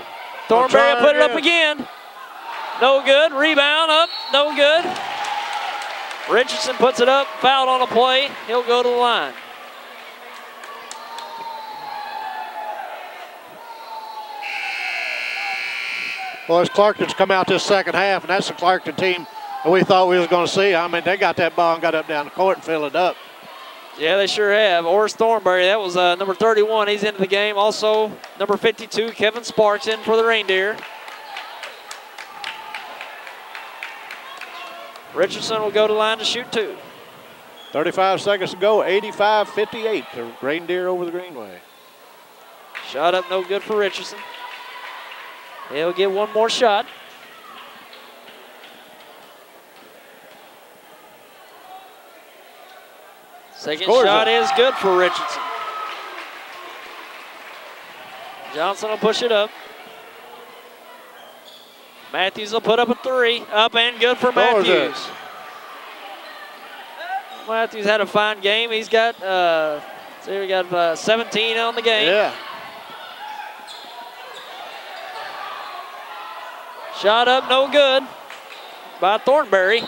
Thornberry put it up again. No good, rebound up, no good. Richardson puts it up, fouled on a play. He'll go to the line. Well, as Clarkton's come out this second half, and that's the Clarkton team that we thought we was going to see. I mean, they got that ball and got up down the court and filled it up. Yeah, they sure have. Oris Thornberry, that was number 31. He's into the game. Also, number 52, Kevin Sparks in for the Reindeer. Richardson will go to line to shoot 2. 35 seconds to go, 85-58. The Reindeer over the Greenway. Shot up, no good for Richardson. He'll get one more shot. Second shot is good for Richardson. Johnson will push it up. Matthews will put up a 3. Up and good for Matthews. Matthews had a fine game. He's got, we got 17 on the game. Yeah. Shot up, no good by Thornberry. And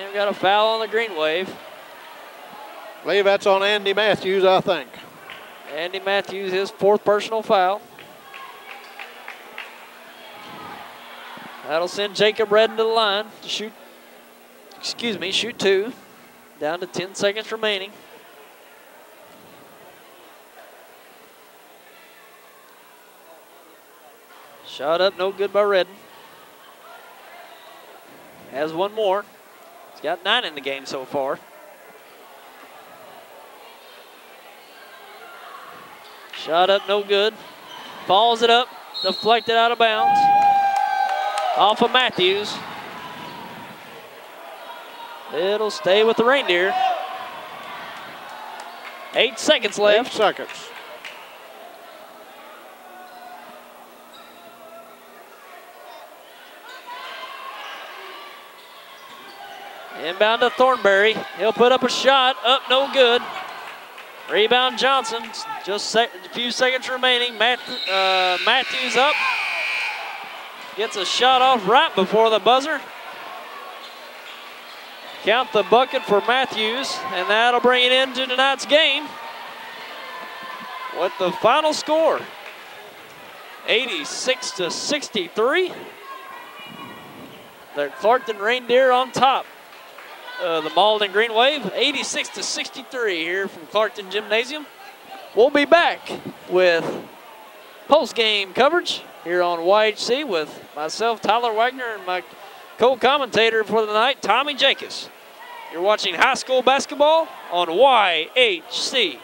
we got a foul on the Green Wave. I believe that's on Andy Matthews, I think. Andy Matthews, his 4th personal foul. That'll send Jacob Redden to the line to shoot, shoot 2. Down to 10 seconds remaining. Shot up, no good by Redden. Has one more. He's got 9 in the game so far. Shot up, no good. Falls it up, deflected out of bounds. Off of Matthews. It'll stay with the Reindeer. 8 seconds left. 8 seconds. Inbound to Thornberry. He'll put up a shot. Up, no good. Rebound Johnson. Just a few seconds remaining. Matthews up. Gets a shot off right before the buzzer. Count the bucket for Matthews, and that'll bring it into tonight's game with the final score, 86-63. The Clarkton Reindeer on top. The Malden Green Wave, 86-63 here from Clarkton Gymnasium. We'll be back with post-game coverage here on YHC with myself, Tyler Wagner, and my co-commentator for the night, Tommy Jacobs. You're watching high school basketball on YHC.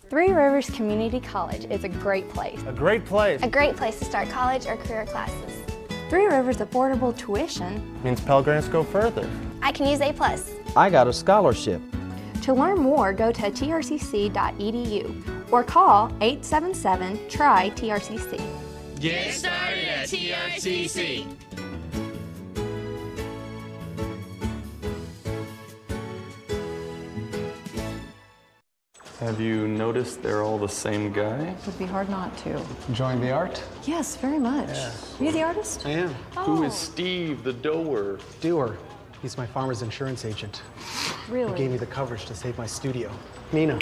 Three Rivers Community College is a great place. A great place. A great place to start college or career classes. Three Rivers affordable tuition Means Pell Grants go further. I can use A+. I got a scholarship. To learn more, go to trcc.edu or call 877-TRY-TRCC. Get started at TRCC. Have you noticed they're all the same guy? It would be hard not to. Enjoying the art? Yes, very much. Are you the artist? I am. Who is Steve, the doer? Doer. He's my farmer's insurance agent. Really? He gave me the coverage to save my studio. Mina.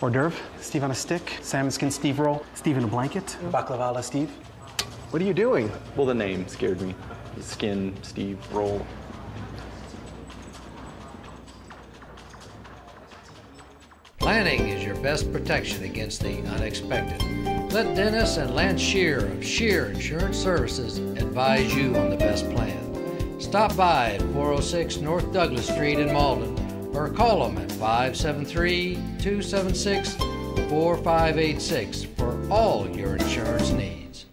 Hors d'oeuvre, Steve on a stick, salmon skin Steve roll, Steve in a blanket, baklava la Steve. What are you doing? Well, the name scared me. Skin, Steve, roll. Planning is your best protection against the unexpected. Let Dennis and Lance Shear of Shear Insurance Services advise you on the best plan. Stop by at 406 North Douglas Street in Malden or call them at 573-276-4586 for all your insurance needs.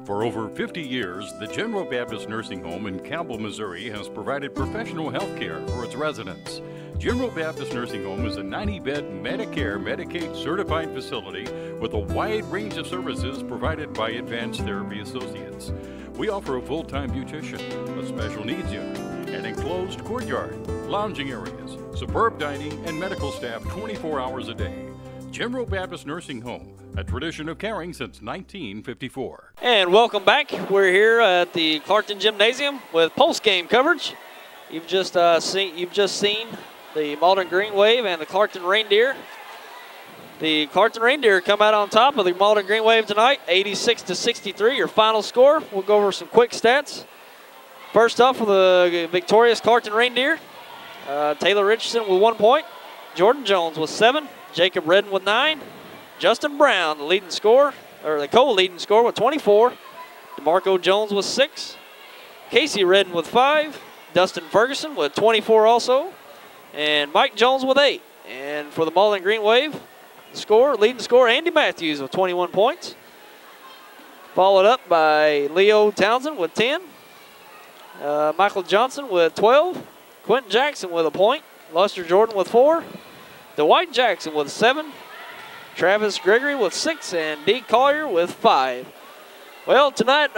For over 50 years, the General Baptist Nursing Home in Campbell, Missouri has provided professional health care for its residents. General Baptist Nursing Home is a 90-bed Medicare, Medicaid certified facility with a wide range of services provided by Advanced Therapy Associates. We offer a full-time beautician, a special needs unit, an enclosed courtyard, lounging areas, superb dining, and medical staff 24 hours a day. General Baptist Nursing Home, a tradition of caring since 1954. And welcome back. We're here at the Clarkton Gymnasium with post-game coverage. You've just seen the Malden Green Wave and the Clarkton Reindeer. The Clarkton Reindeer come out on top of the Malden Green Wave tonight, 86-63, your final score. We'll go over some quick stats. First off, with the victorious Clarkton Reindeer, Taylor Richardson with 1 point, Jordan Jones with 7, Jacob Redden with 9, Justin Brown, the leading scorer, or the co-leading scorer with 24, DeMarco Jones with 6, Casey Redden with 5, Dustin Ferguson with 24 also, and Mike Jones with 8. And for the Malden Green Wave, leading scorer Andy Matthews with 21 points. Followed up by Leo Townsend with 10. Michael Johnson with 12. Quentin Jackson with a point. Luster Jordan with 4. Dwight Jackson with 7. Travis Gregory with 6, and D. Collier with 5. Well, tonight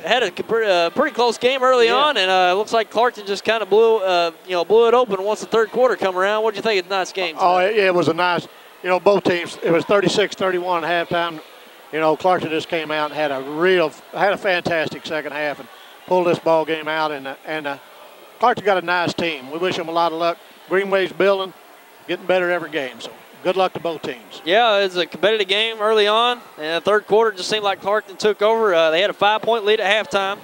had a pretty close game early on, and it looks like Clarkton just kind of blew it open once the third quarter come around. What do you think of tonight's game tonight? Oh, it was a nice, both teams. It was 36-31 at halftime. Clarkton just came out and had a fantastic second half and pulled this ball game out. And Clarkton got a nice team. We wish them a lot of luck. Greenway's building, getting better every game. So good luck to both teams. Yeah, it was a competitive game early on. And the third quarter just seemed like Clarkton took over. They had a 5-point lead at halftime,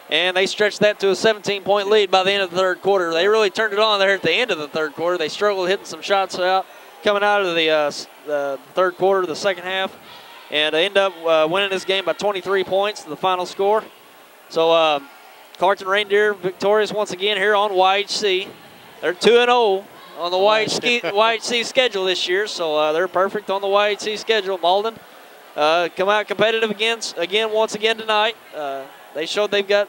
and they stretched that to a 17-point lead by the end of the third quarter. They really turned it on there at the end of the third quarter. They struggled hitting some shots out coming out of the third quarter, the second half, and they end up winning this game by 23 points, the final score. So Clarkton Reindeer victorious once again here on YHC. They're 2-0 on the YHC schedule this year, so they're perfect on the YHC schedule. Malden come out competitive once again tonight. They showed they've had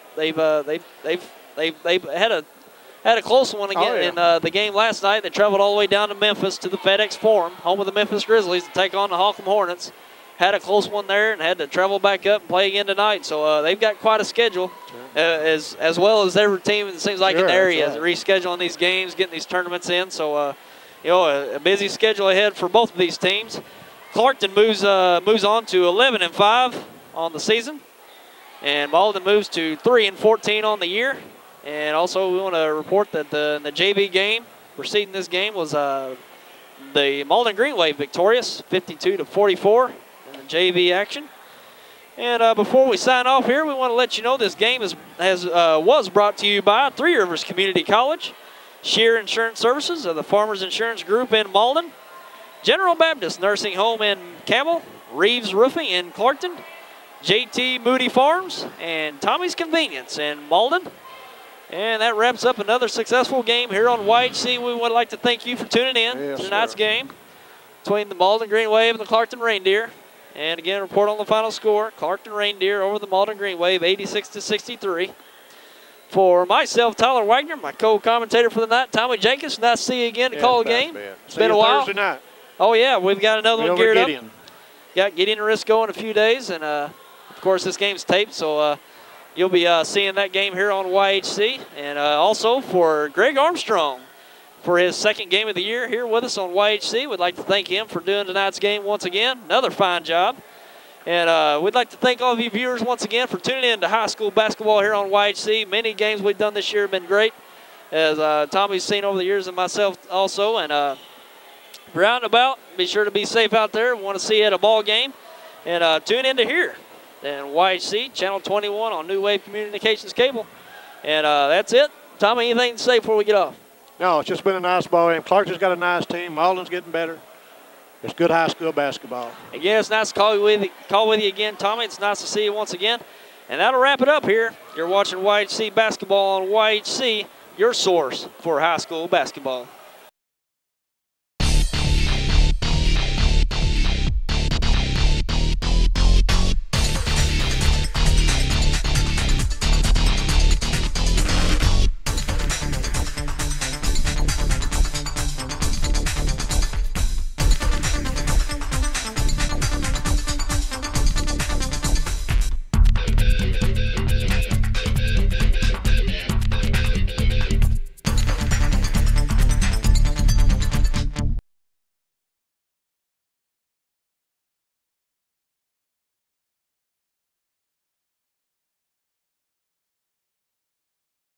a close one again in the game last night. They traveled all the way down to Memphis to the FedEx Forum, home of the Memphis Grizzlies, to take on the Holcomb Hornets. Had a close one there and had to travel back up and play again tonight. So they've got quite a schedule, as well as every team, it seems like, in the area, rescheduling these games, getting these tournaments in. So, a busy schedule ahead for both of these teams. Clarkton moves on to 11-5 on the season, and Malden moves to 3-14 on the year. And also, we want to report that the JV game preceding this game was the Malden Green Wave victorious, 52-44. JV action. And before we sign off here, we want to let you know this game was brought to you by Three Rivers Community College, Shear Insurance Services of the Farmers Insurance Group in Malden, General Baptist Nursing Home in Campbell, Reeves Roofing in Clarkton, JT Moody Farms, and Tommy's Convenience in Malden. And that wraps up another successful game here on YHC. We would like to thank you for tuning in to tonight's game between the Malden Green Wave and the Clarkton Reindeer. And again, report on the final score. Clarkton Reindeer over the Malden Green Wave, 86-63. For myself, Tyler Wagner, my co-commentator for the night, Tommy Jenkins. Nice to see you again to call a game. It's been a while. Thursday night. Oh, yeah, we've got another one geared up. Got Gideon and Risco in a few days. And, of course, this game's taped, so you'll be seeing that game here on YHC. And also for Greg Armstrong, for his second game of the year here with us on YHC. We'd like to thank him for doing tonight's game once again. Another fine job. And we'd like to thank all of you viewers once again for tuning in to high school basketball here on YHC. Many games we've done this year have been great, as Tommy's seen over the years and myself also. And roundabout, be sure to be safe out there. We want to see you at a ball game. And tune in to here. And YHC, Channel 21 on New Wave Communications Cable. And that's it. Tommy, anything to say before we get off? No, it's just been a nice ball game. Clarkton's got a nice team. Malden's getting better. It's good high school basketball. Again, it's nice to call with you again, Tommy. It's nice to see you once again. And that'll wrap it up here. You're watching YHC basketball on YHC, your source for high school basketball.